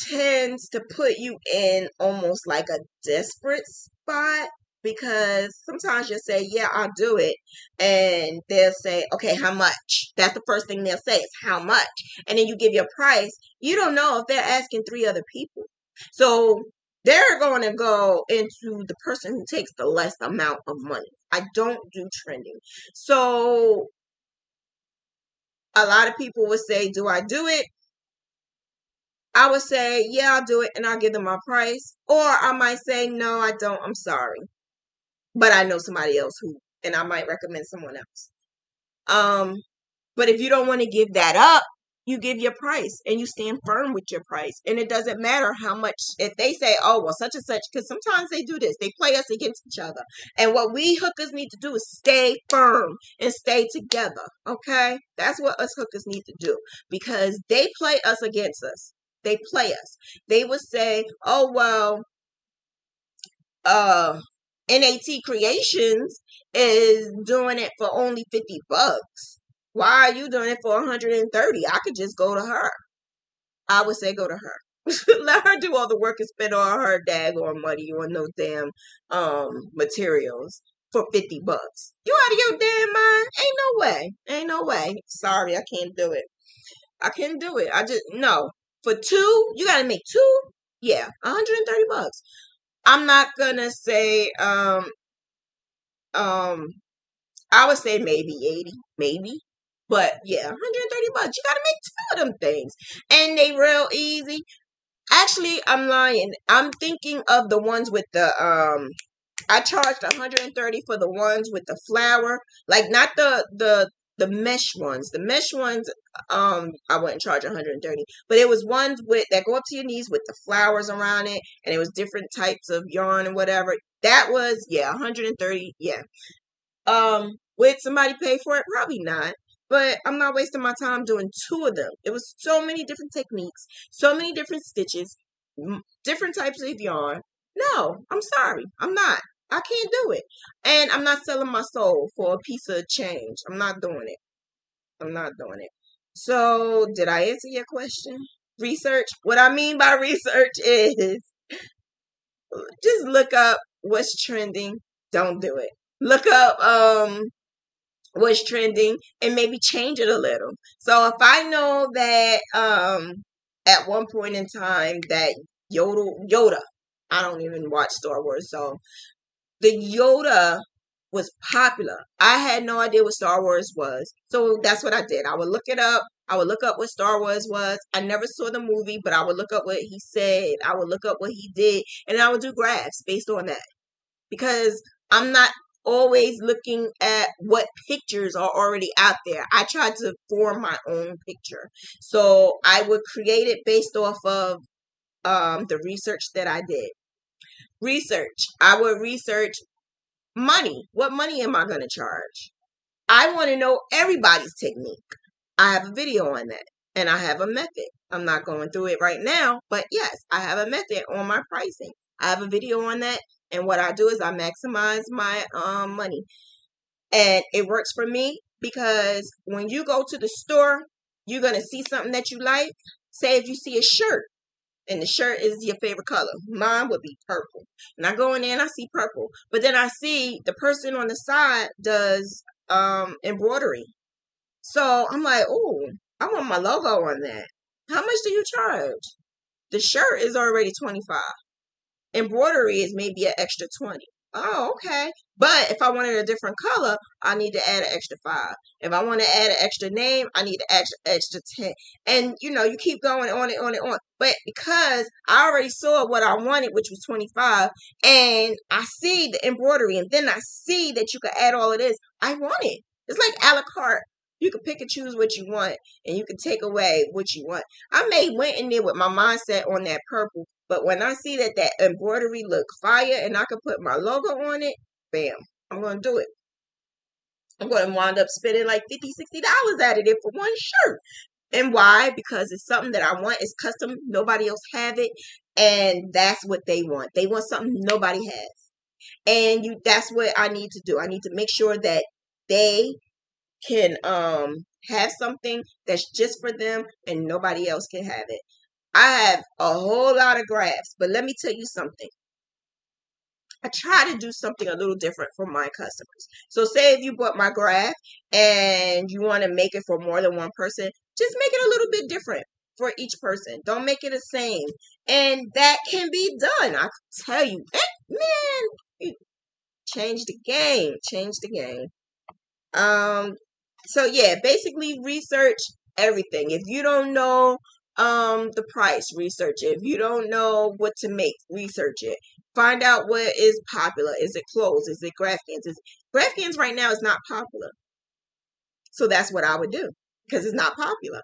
tends to put you in almost like a desperate spot, because sometimes you'll say, yeah, I'll do it. And they'll say, okay, how much? That's the first thing they'll say is how much. And then you give your price. You don't know if they're asking 3 other people. So they're going to go into the person who takes the less amount of money. I don't do trending. So a lot of people would say, do I do it? I would say, yeah, I'll do it, and I'll give them my price. Or I might say, no, I don't. I'm sorry. But I know somebody else who, and I might recommend someone else. But if you don't want to give that up, you give your price and you stand firm with your price. And it doesn't matter how much, if they say, oh, well, such and such, because sometimes they do this. They play us against each other. And what we hookers need to do is stay firm and stay together. Okay? That's what us hookers need to do, because they play us against us. They play us. They would say, oh, well, NAT Creations is doing it for only $50. Why are you doing it for 130? I could just go to her. I would say go to her. Let her do all the work and spend all her daggone money on no damn materials for $50. You out of your damn mind? Ain't no way. Ain't no way. Sorry, I can't do it. I can't do it. I just no. For 2, you gotta make 2. Yeah, $130. I'm not gonna say I would say maybe 80, maybe. But yeah, $130. You gotta make 2 of them things. And they real easy. Actually, I'm lying. I'm thinking of the ones with the I charged $130 for the ones with the flower. Like not the mesh ones. The mesh ones, I wouldn't charge $130. But it was ones with that go up to your knees with the flowers around it, and it was different types of yarn and whatever. That was, yeah, $130. Yeah. Would somebody pay for it? Probably not. But I'm not wasting my time doing 2 of them. It was so many different techniques, so many different stitches, different types of yarn. No, I'm sorry. I'm not. I can't do it. And I'm not selling my soul for a piece of change. I'm not doing it. I'm not doing it. So, did I answer your question? Research. What I mean by research is just look up what's trending. Don't do it. Look up what's trending and maybe change it a little. So if I know that at one point in time that Yoda, I don't even watch Star Wars, so the Yoda was popular. I had no idea what Star Wars was. So that's what I did. I would look it up. I would look up what Star Wars was. I never saw the movie, but I would look up what he said. I would look up what he did, and I would do graphs based on that. Because I'm not always looking at what pictures are already out there. I tried to form my own picture. So I would create it based off of the research that I did. Research. I would research money. What money am I going to charge? I want to know everybody's technique. I have a video on that, and I have a method. I'm not going through it right now, but yes, I have a method on my pricing. I have a video on that, and what I do is I maximize my money. And it works for me because when you go to the store, you're going to see something that you like. Say if you see a shirt, and the shirt is your favorite color. Mine would be purple. And I go in there and I see purple. But then I see the person on the side does embroidery. So I'm like, oh, I want my logo on that. How much do you charge? The shirt is already $25. Embroidery is maybe an extra $20. Oh, okay. But if I wanted a different color, I need to add an extra $5. If I want to add an extra name, I need to add extra 10. And you keep going on and on and on. But because I already saw what I wanted, which was 25, and I see the embroidery, and then I see that you can add all of this, I want it. It's like a la carte. You can pick and choose what you want, and you can take away what you want. I went in there with my mindset on that purple, but when I see that embroidery look fire and I can put my logo on it, bam, I'm going to do it. I'm going to wind up spending like $50, $60 out of it for one shirt. And why? Because it's something that I want. It's custom. Nobody else have it. And that's what they want. They want something nobody has. And that's what I need to do. I need to make sure that they can have something that's just for them and nobody else can have it. I have a whole lot of graphs, but let me tell you something. I try to do something a little different for my customers. So say if you bought my graph and you want to make it for more than one person, just make it a little bit different for each person. Don't make it the same. And that can be done. I tell you, man, change the game. Change the game. So yeah, basically research everything. If you don't know the price, research it. If you don't know what to make, research it. Find out what is popular. Is it clothes? Is it Graphghans? Graphghans right now is not popular. So that's what I would do because it's not popular.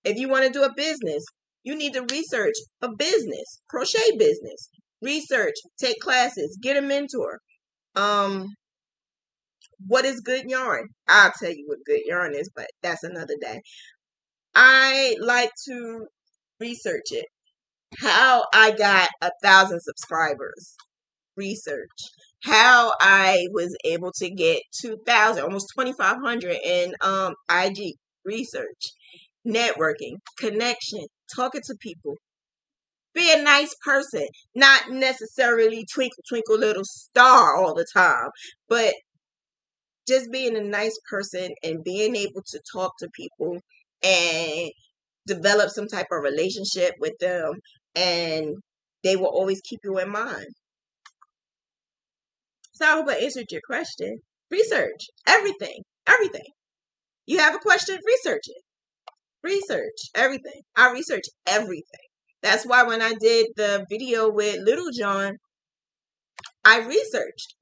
If you want to do a business, you need to research a business, crochet business. Research, take classes, get a mentor. What is good yarn? I'll tell you what good yarn is, but that's another day. I like to research it. How I got 1,000 subscribers. Research. How I was able to get 2,000, almost 2,500 in IG. Research. Networking. Connection. Talking to people. Be a nice person. Not necessarily twinkle, twinkle, little star all the time, but just being a nice person and being able to talk to people and develop some type of relationship with them, and they will always keep you in mind. So I hope I answered your question. Research everything. Everything. You have a question? Research it. Research everything. I research everything. That's why when I did the video with Little John, I researched.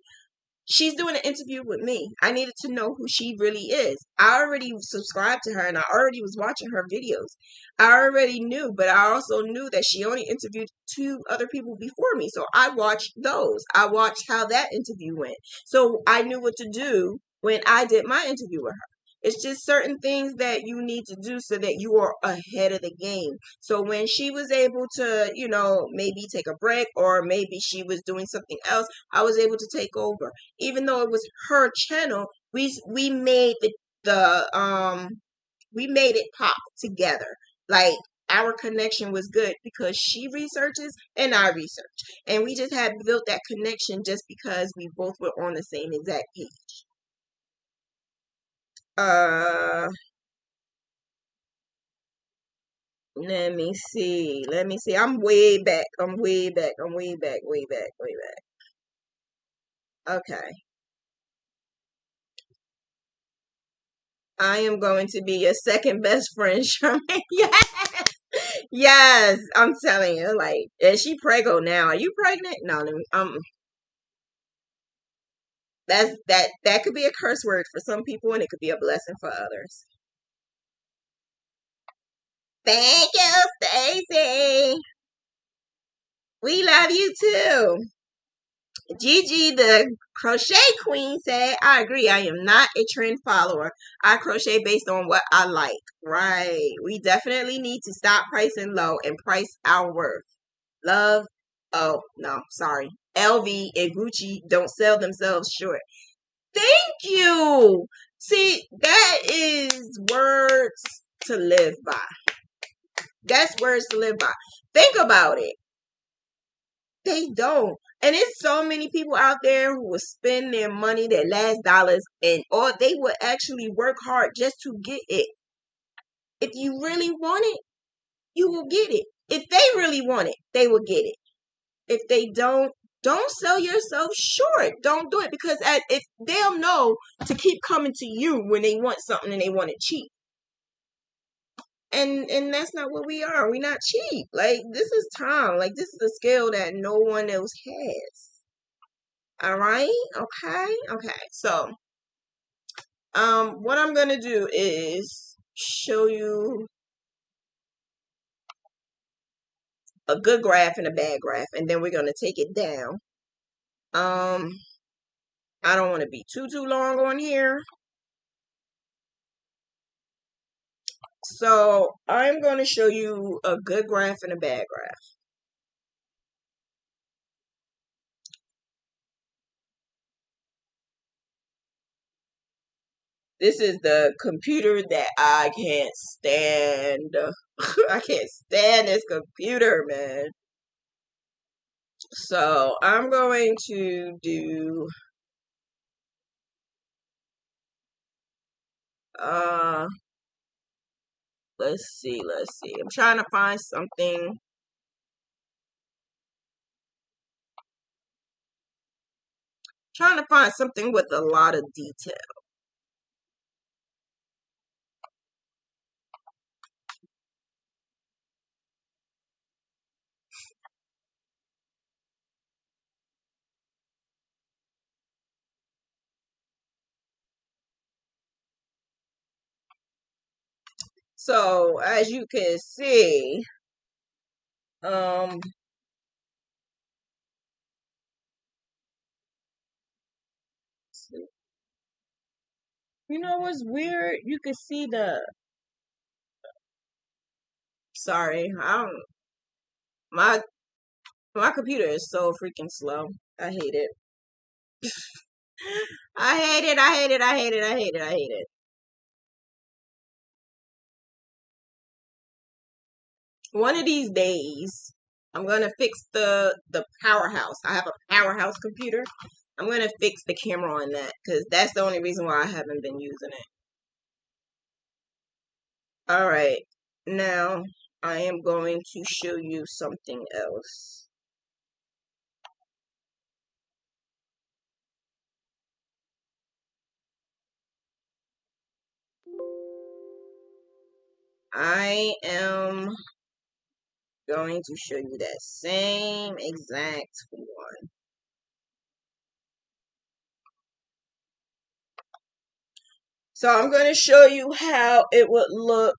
She's doing an interview with me. I needed to know who she really is. I already subscribed to her and I already was watching her videos. I already knew, but I also knew that she only interviewed 2 other people before me. So I watched those. I watched how that interview went. So I knew what to do when I did my interview with her. It's just certain things that you need to do so that you are ahead of the game. So when she was able to, maybe take a break or maybe she was doing something else, I was able to take over. Even though it was her channel, we made we made it pop together. Like our connection was good because she researches and I research. And we just had built that connection just because we both were on the same exact page. Let me see. Let me see. I'm way back. I'm way back. I'm way back. Way back. Way back. Okay. I am going to be your second best friend, Sherman. Yes. Yes. I'm telling you, like, is she preggo now? Are you pregnant? No, let me, that could be a curse word for some people and it could be a blessing for others. Thank you, Stacy. We love you too. Gigi, the crochet queen, said, I agree. I am not a trend follower. I crochet based on what I like. Right. We definitely need to stop pricing low and price our worth. Love. Oh, no, sorry. LV and Gucci don't sell themselves short. Thank you. See, that is words to live by. That's words to live by. Think about it. They don't. And it's so many people out there who will spend their money, their last dollars, or they will actually work hard just to get it. If you really want it, you will get it. If they really want it, they will get it. If they don't sell yourself short. Don't do it because if they'll know to keep coming to you when they want something and they want it cheap. And that's not what we are. We're not cheap. Like, this is time. Like, this is a skill that no one else has. All right. Okay. So, what I'm going to do is show you a good graph and a bad graph, and then we're going to take it down. I don't want to be too long on here. So, I'm going to show you a good graph and a bad graph. This is the computer that I can't stand. I can't stand this computer, man. So I'm going to do let's see. I'm trying to find something. Trying to find something with a lot of detail. So as you can see, you know what's weird? You can see the. Sorry, I don't. My computer is so freaking slow. I hate it. I hate it. I hate it. I hate it. I hate it. I hate it. One of these days, I'm gonna fix the powerhouse. I have a powerhouse computer. I'm gonna fix the camera on that because that's the only reason why I haven't been using it. All right, now I am going to show you something else. I am going to show you that same exact one. So I'm going to show you how it would look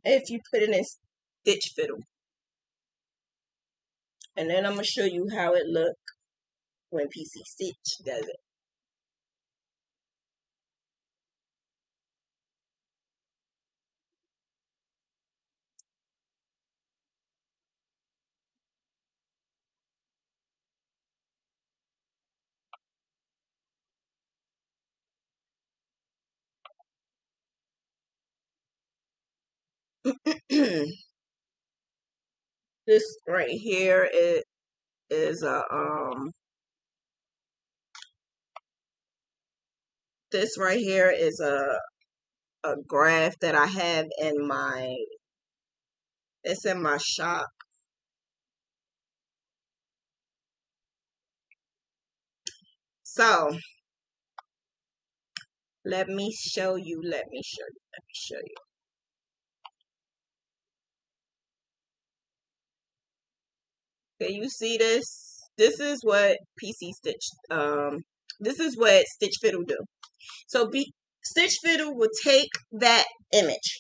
if you put it in Stitch Fiddle. And then I'm going to show you how it look when PC Stitch does it. This right here is a this right here is a graph that I have in my shop. So let me show you. Can you see this? This is what PC Stitch this is what Stitch Fiddle do. So Stitch Fiddle will take that image.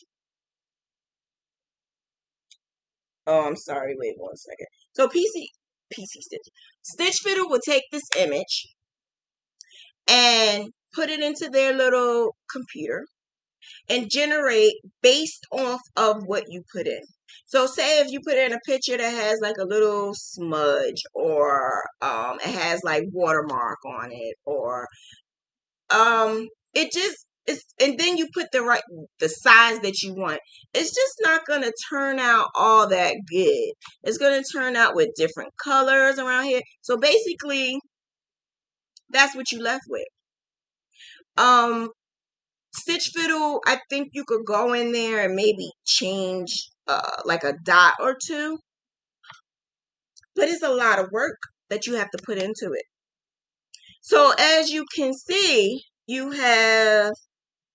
Oh, I'm sorry. Wait 1 second. So Stitch Fiddle will take this image and put it into their little computer and generate based off of what you put in. So say if you put in a picture that has like a little smudge or it has like watermark on it or it just is, and then you put the size that you want, it's just not going to turn out all that good. It's going to turn out with different colors around here. So basically that's what you left with. Stitch Fiddle, I think you could go in there and maybe change like a dot or two. But it's a lot of work that you have to put into it. So as you can see, you have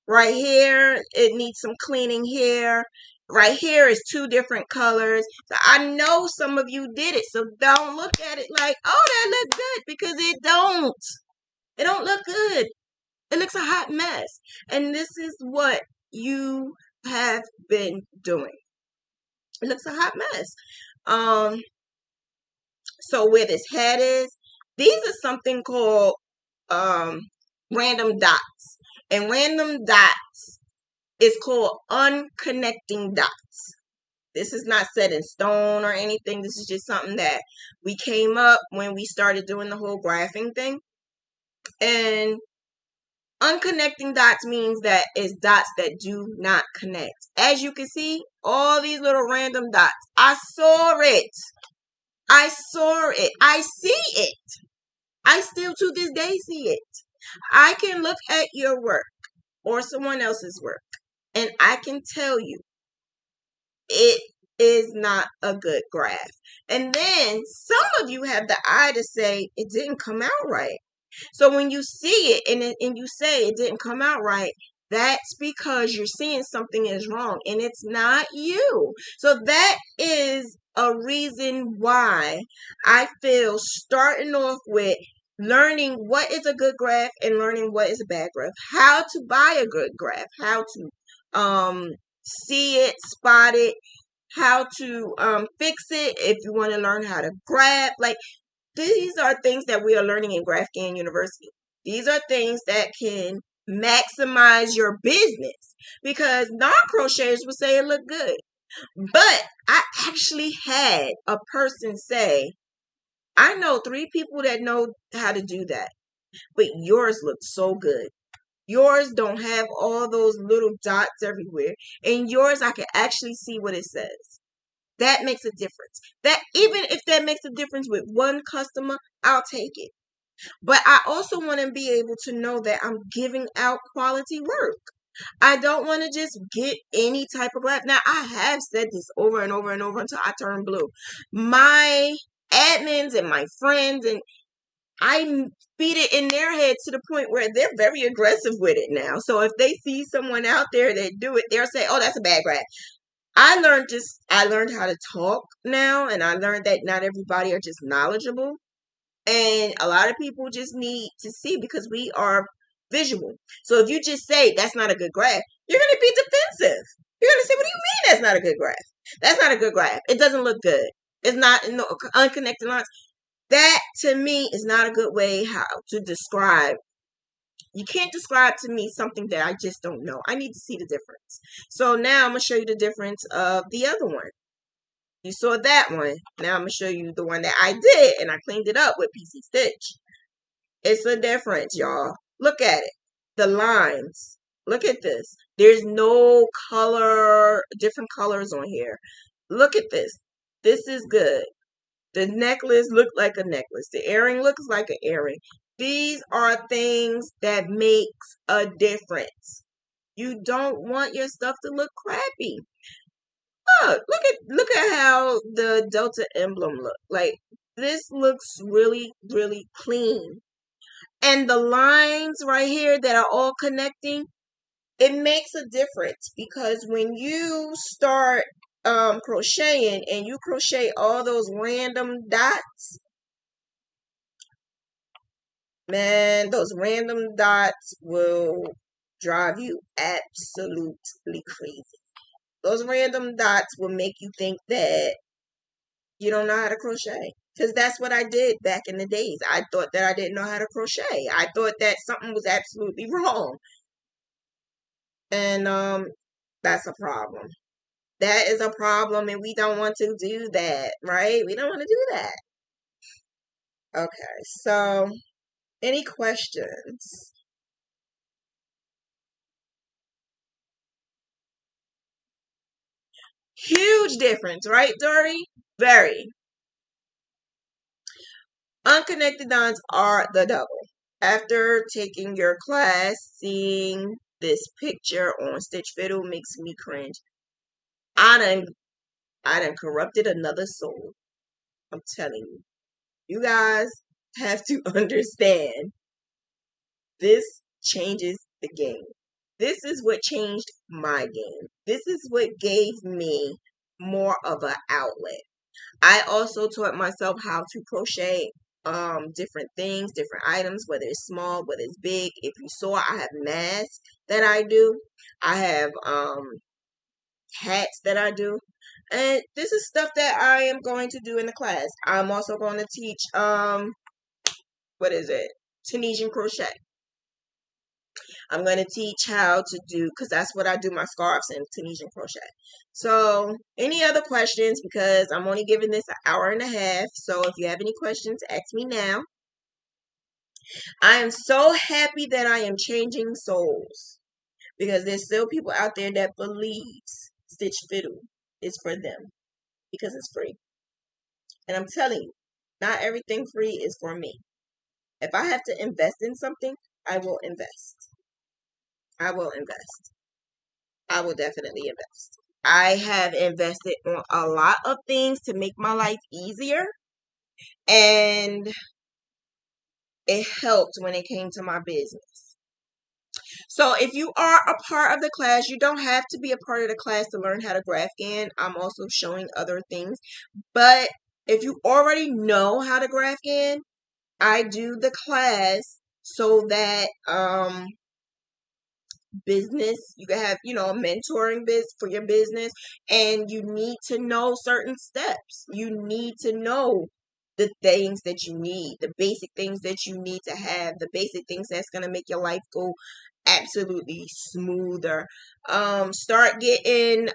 right here, it needs some cleaning here. Right here is 2 different colors. So I know some of you did it. So don't look at it like, oh, that look good, because it don't. It don't look good. It looks a hot mess. And this is what you have been doing. It looks a hot mess. So where this head is, these are something called random dots. And random dots is called unconnecting dots. This is not set in stone or anything. This is just something that we came up when we started doing the whole graphing thing. And Unconnecting dots means that it's dots that do not connect. As you can see, all these little random dots. I saw it. I saw it. I see it. I still to this day see it. I can look at your work or someone else's work and I can tell you it is not a good graph. And then some of you have the eye to say it didn't come out right. So when you see it and you say it didn't come out right, that's because you're seeing something is wrong and it's not you. So that is a reason why I feel starting off with learning what is a good graph and learning what is a bad graph, how to buy a good graph, how to see it, spot it, how to fix it if you want to learn how to graph. Like, these are things that we are learning in Graphghan University. These are things that can maximize your business, because non-crocheters would say it looked good. But I actually had a person say, I know 3 people that know how to do that, but yours looks so good. Yours don't have all those little dots everywhere. And yours, I can actually see what it says. That makes a difference. That even if that makes a difference with one customer, I'll take it. But I also want to be able to know that I'm giving out quality work. I don't want to just get any type of graph. Now, I have said this over and over and over until I turn blue. My admins and my friends, and I feed it in their head to the point where they're very aggressive with it now. So if they see someone out there that do it, they'll say, oh, that's a bad graph. I learned how to talk now, and I learned that not everybody are just knowledgeable. And a lot of people just need to see, because we are visual. So if you just say that's not a good graph, you're going to be defensive. You're going to say, what do you mean that's not a good graph? That's not a good graph. It doesn't look good. It's not unconnected lines. That, to me, is not a good way how to describe. You can't describe to me something that I just don't know. I need to see the difference. So now I'm going to show you the difference of the other one. You saw that one. Now I'm going to show you the one that I did, and I cleaned it up with PC Stitch. It's a difference, y'all. Look at it. The lines. Look at this. There's no color, different colors on here. Look at this. This is good. The necklace looked like a necklace. The earring looks like an earring. These are things that makes a difference. You don't want your stuff to look crappy. Look at how the Delta emblem look. Like, this looks really, really clean. And the lines right here that are all connecting, it makes a difference, because when you start crocheting and you crochet all those random dots, man, those random dots will drive you absolutely crazy. Those random dots will make you think that you don't know how to crochet. Because that's what I did back in the days. I thought that I didn't know how to crochet. I thought that something was absolutely wrong. And that's a problem. That is a problem, and we don't want to do that, right? We don't want to do that. Okay, so any questions? Huge difference, right, Dory? Very. Unconnected dots are the double. After taking your class, seeing this picture on Stitch Fiddle makes me cringe. I done corrupted another soul. I'm telling you. You guys have to understand, this changes the game. This is what changed my game. This is what gave me more of an outlet. I also taught myself how to crochet different things, different items, whether it's small, whether it's big. If you saw, I have masks that I do. I have hats that I do. And this is stuff that I am going to do in the class. I'm also going to teach Tunisian crochet. I'm going to teach how to do, because that's what I do my scarves in, Tunisian crochet. So, any other questions? Because I'm only giving this an hour and a half. So, if you have any questions, ask me now. I am so happy that I am changing souls, because there's still people out there that believes Stitch Fiddle is for them because it's free. And I'm telling you, not everything free is for me. If I have to invest in something, I will invest. I will invest. I will definitely invest. I have invested on a lot of things to make my life easier, and it helped when it came to my business. So if you are a part of the class, you don't have to be a part of the class to learn how to Graphghan. I'm also showing other things. But if you already know how to Graphghan, I do the class so that business, you can have, mentoring for your business, and you need to know certain steps. You need to know the things that you need, the basic things that you need to have, the basic things that's going to make your life go absolutely smoother. Start getting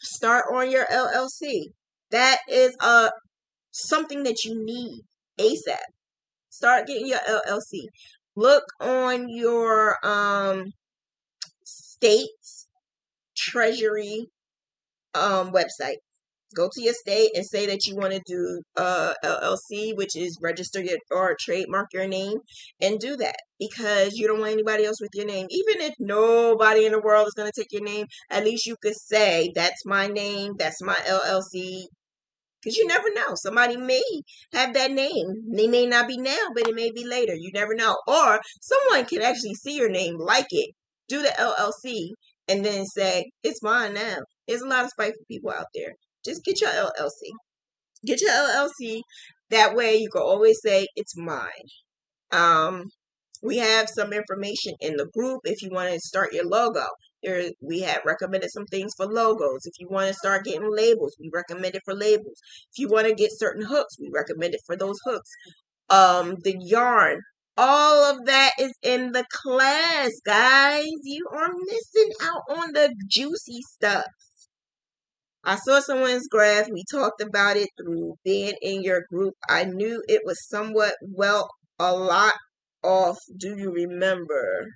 start on your LLC. That is something that you need ASAP. Start getting your LLC. Look on your state's treasury website. Go to your state and say that you want to do LLC, which is register your or trademark your name, and do that, because you don't want anybody else with your name. Even if nobody in the world is going to take your name, at least you could say, that's my name, that's my LLC. Because you never know. Somebody may have that name. They may not be now, but it may be later. You never know. Or someone can actually see your name, like it, do the LLC, and then say, it's mine now. There's a lot of spiteful people out there. Just get your LLC. Get your LLC. That way you can always say, it's mine. We have some information in the group if you want to start your logo. We have recommended some things for logos. If you want to start getting labels, we recommend it for labels. If you want to get certain hooks, we recommend it for those hooks. The yarn, all of that is in the class, guys. You are missing out on the juicy stuff. I saw someone's graph. We talked about it through being in your group. I knew it was somewhat, a lot off. Do you remember?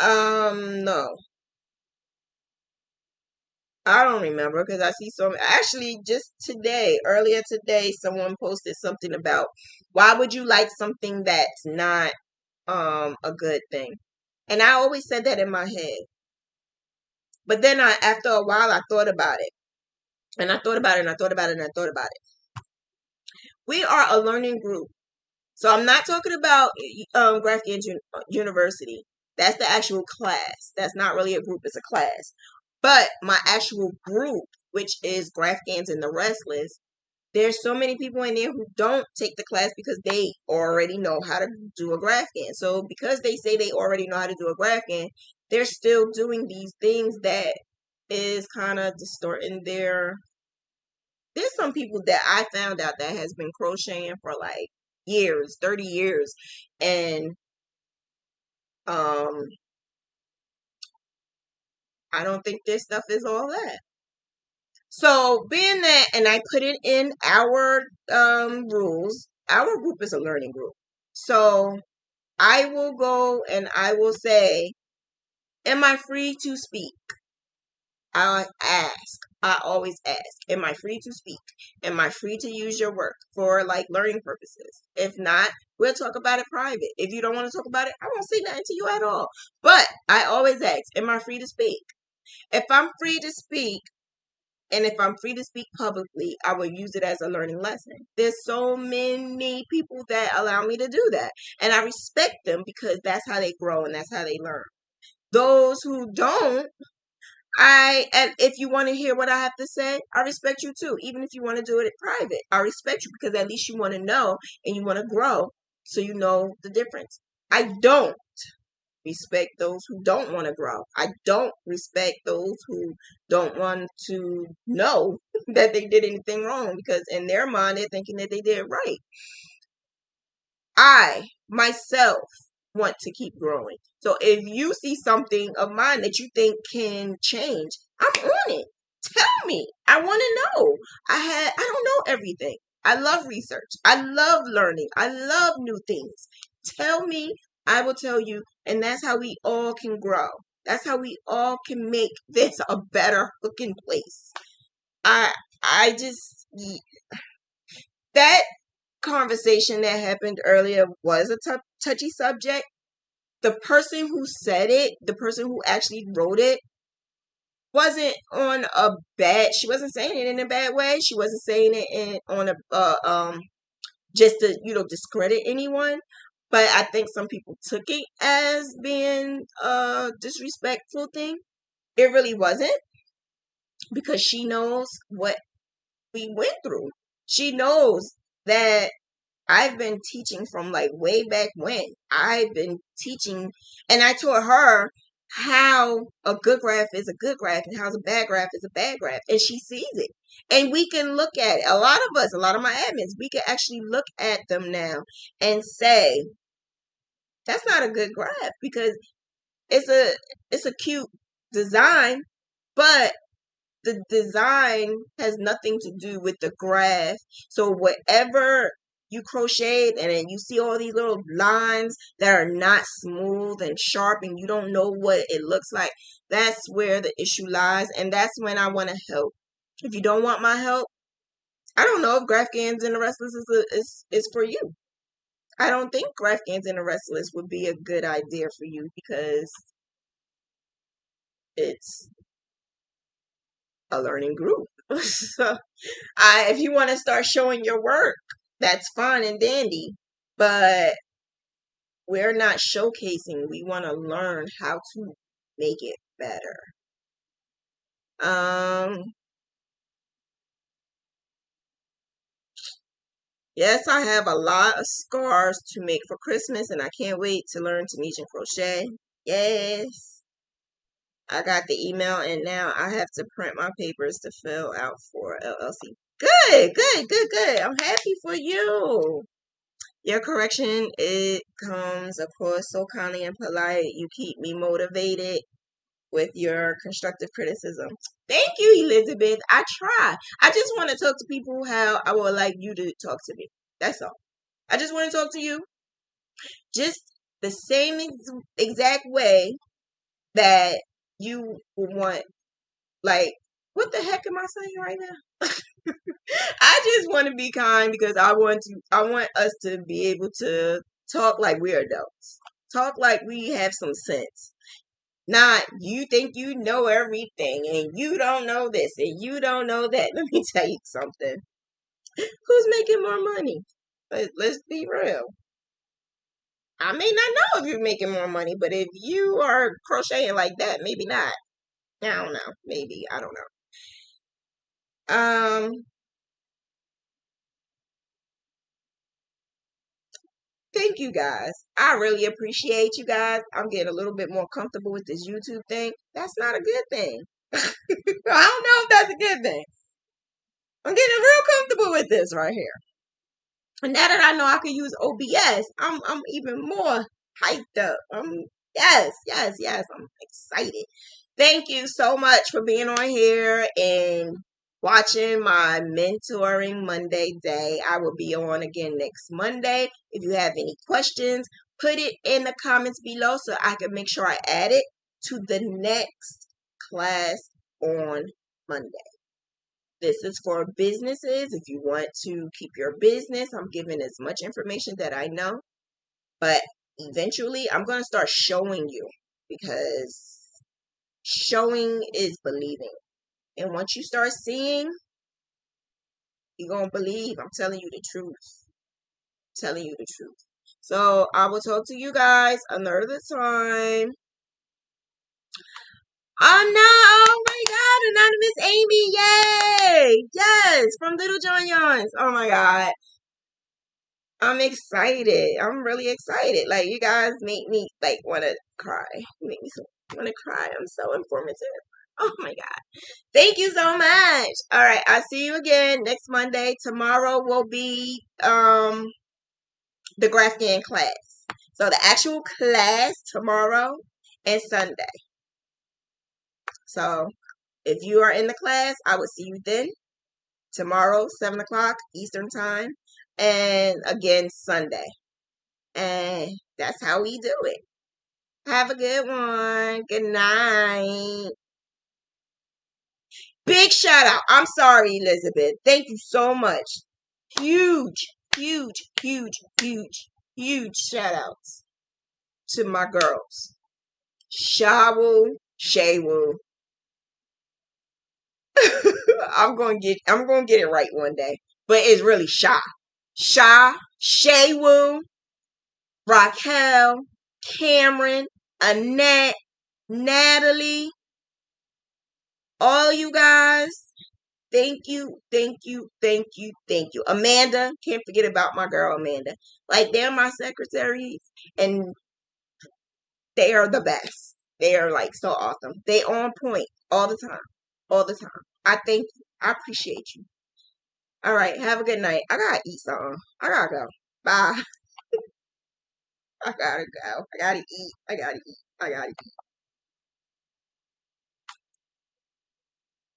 No. I don't remember, because I see some. Actually, just earlier today, someone posted something about, why would you like something that's not a good thing? And I always said that in my head. But then after a while, I thought about it. And I thought about it, and I thought about it, and I thought about it. We are a learning group. So I'm not talking about Graphghan University. That's the actual class. That's not really a group, it's a class. But my actual group, which is Graphghans and the Restless, there's so many people in there who don't take the class because they already know how to do a Graphghan. So because they say they already know how to do a Graphghan, they're still doing these things that is kind of distorting their... There's some people that I found out that has been crocheting for like years, 30 years, and I don't think this stuff is all that. So being that, and I put it in our rules, our group is a learning group. So I will go and I will say, am I free to speak? I always ask, am I free to speak? Am I free to use your work for like learning purposes? If not, we'll talk about it private. If you don't want to talk about it, I won't say nothing to you at all. But I always ask, am I free to speak? If I'm free to speak, and if I'm free to speak publicly, I will use it as a learning lesson. There's so many people that allow me to do that. And I respect them, because that's how they grow and that's how they learn. Those who don't, and if you want to hear what I have to say, I respect you too. Even if you want to do it in private, I respect you, because at least you want to know and you want to grow, so you know the difference. I don't respect those who don't want to grow. I don't respect those who don't want to know that they did anything wrong, because in their mind, they're thinking that they did right. I, myself, want to keep growing. So if you see something of mine that you think can change, I'm on it. Tell me. I want to know. I don't know everything. I love research. I love learning. I love new things. Tell me, I will tell you, and that's how we all can grow. That's how we all can make this a better looking place. I just, that conversation that happened earlier was a touchy subject. The person who said it, the person who actually wrote it, wasn't on a bad. She wasn't saying it in a bad way. She wasn't saying it on a just to discredit anyone. But I think some people took it as being a disrespectful thing. It really wasn't, because she knows what we went through. She knows that I've been teaching from like way back when. I've been teaching, and I taught her how a good graph is a good graph and how a bad graph is a bad graph. And she sees it. And we can look at it. A lot of us, a lot of my admins, we can actually look at them now and say, that's not a good graph, because it's a cute design, but the design has nothing to do with the graph. So whatever you crocheted, and then you see all these little lines that are not smooth and sharp, and you don't know what it looks like, that's where the issue lies. And that's when I want to help. If you don't want my help, I don't know if Graphghans and the Restless is for you. I don't think Graphghans and the Restless would be a good idea for you, because it's a learning group. So if you want to start showing your work, that's fine and dandy, but we're not showcasing. We want to learn how to make it better. Yes, I have a lot of scarves to make for Christmas, and I can't wait to learn to knit and crochet. Yes. I got the email, and now I have to print my papers to fill out for LLC. Good, good, good, good. I'm happy for you. Your correction, it comes across so kindly and polite. You keep me motivated with your constructive criticism. Thank you, Elizabeth. I try. I just want to talk to people how I would like you to talk to me. That's all. I just want to talk to you just the same exact way that you would want. Like, what the heck am I saying right now? I just want to be kind, because I want us to be able to talk like we're adults. Talk like we have some sense. Not, you think you know everything and you don't know this and you don't know that. Let me tell you something. Who's making more money? Let's be real. I may not know if you're making more money, but if you are crocheting like that, maybe not. I don't know. Maybe. I don't know. Thank you guys. I really appreciate you guys. I'm getting a little bit more comfortable with this YouTube thing. That's not a good thing. I don't know if that's a good thing. I'm getting real comfortable with this right here. And now that I know I can use OBS, I'm even more hyped up. Yes, yes, yes. I'm excited. Thank you so much for being on here and watching my Mentoring Monday day. I will be on again next Monday. If you have any questions, put it in the comments below so I can make sure I add it to the next class on Monday. This is for businesses. If you want to keep your business, I'm giving as much information that I know. But eventually, I'm going to start showing you, because showing is believing. And once you start seeing, you're going to believe. I'm telling you the truth. I'm telling you the truth. So I will talk to you guys another time. Oh no! Oh my God! Anonymous Amy! Yay! Yes! From Little John Yarns. Oh my God. I'm excited. I'm really excited. Like, you guys make me like want to cry. You make me want to cry. I'm so informative. Oh my God. Thank you so much. All right. I'll see you again next Monday. Tomorrow will be the Graphghan class. So the actual class tomorrow and Sunday. So if you are in the class, I will see you then. tomorrow, 7 o'clock Eastern time, and again Sunday. And that's how we do it. Have a good one. Good night. Big shout out. I'm sorry, Elizabeth. Thank you so much. Huge, huge, huge, huge, huge shout outs to my girls. Shawu, Shawu. I'm gonna get it right one day. But it's really Sha. Sha, Shawu, Raquel, Cameron, Annette, Natalie, all you guys. Thank you, thank you, thank you, thank you. Amanda, can't forget about my girl Amanda. Like, they're my secretaries, and they are the best. They are like so awesome. They on point all the time. All the time. I thank you. I appreciate you. All right, have a good night. I gotta eat something. I gotta go. Bye. I gotta go. I gotta eat. I gotta eat. I gotta eat.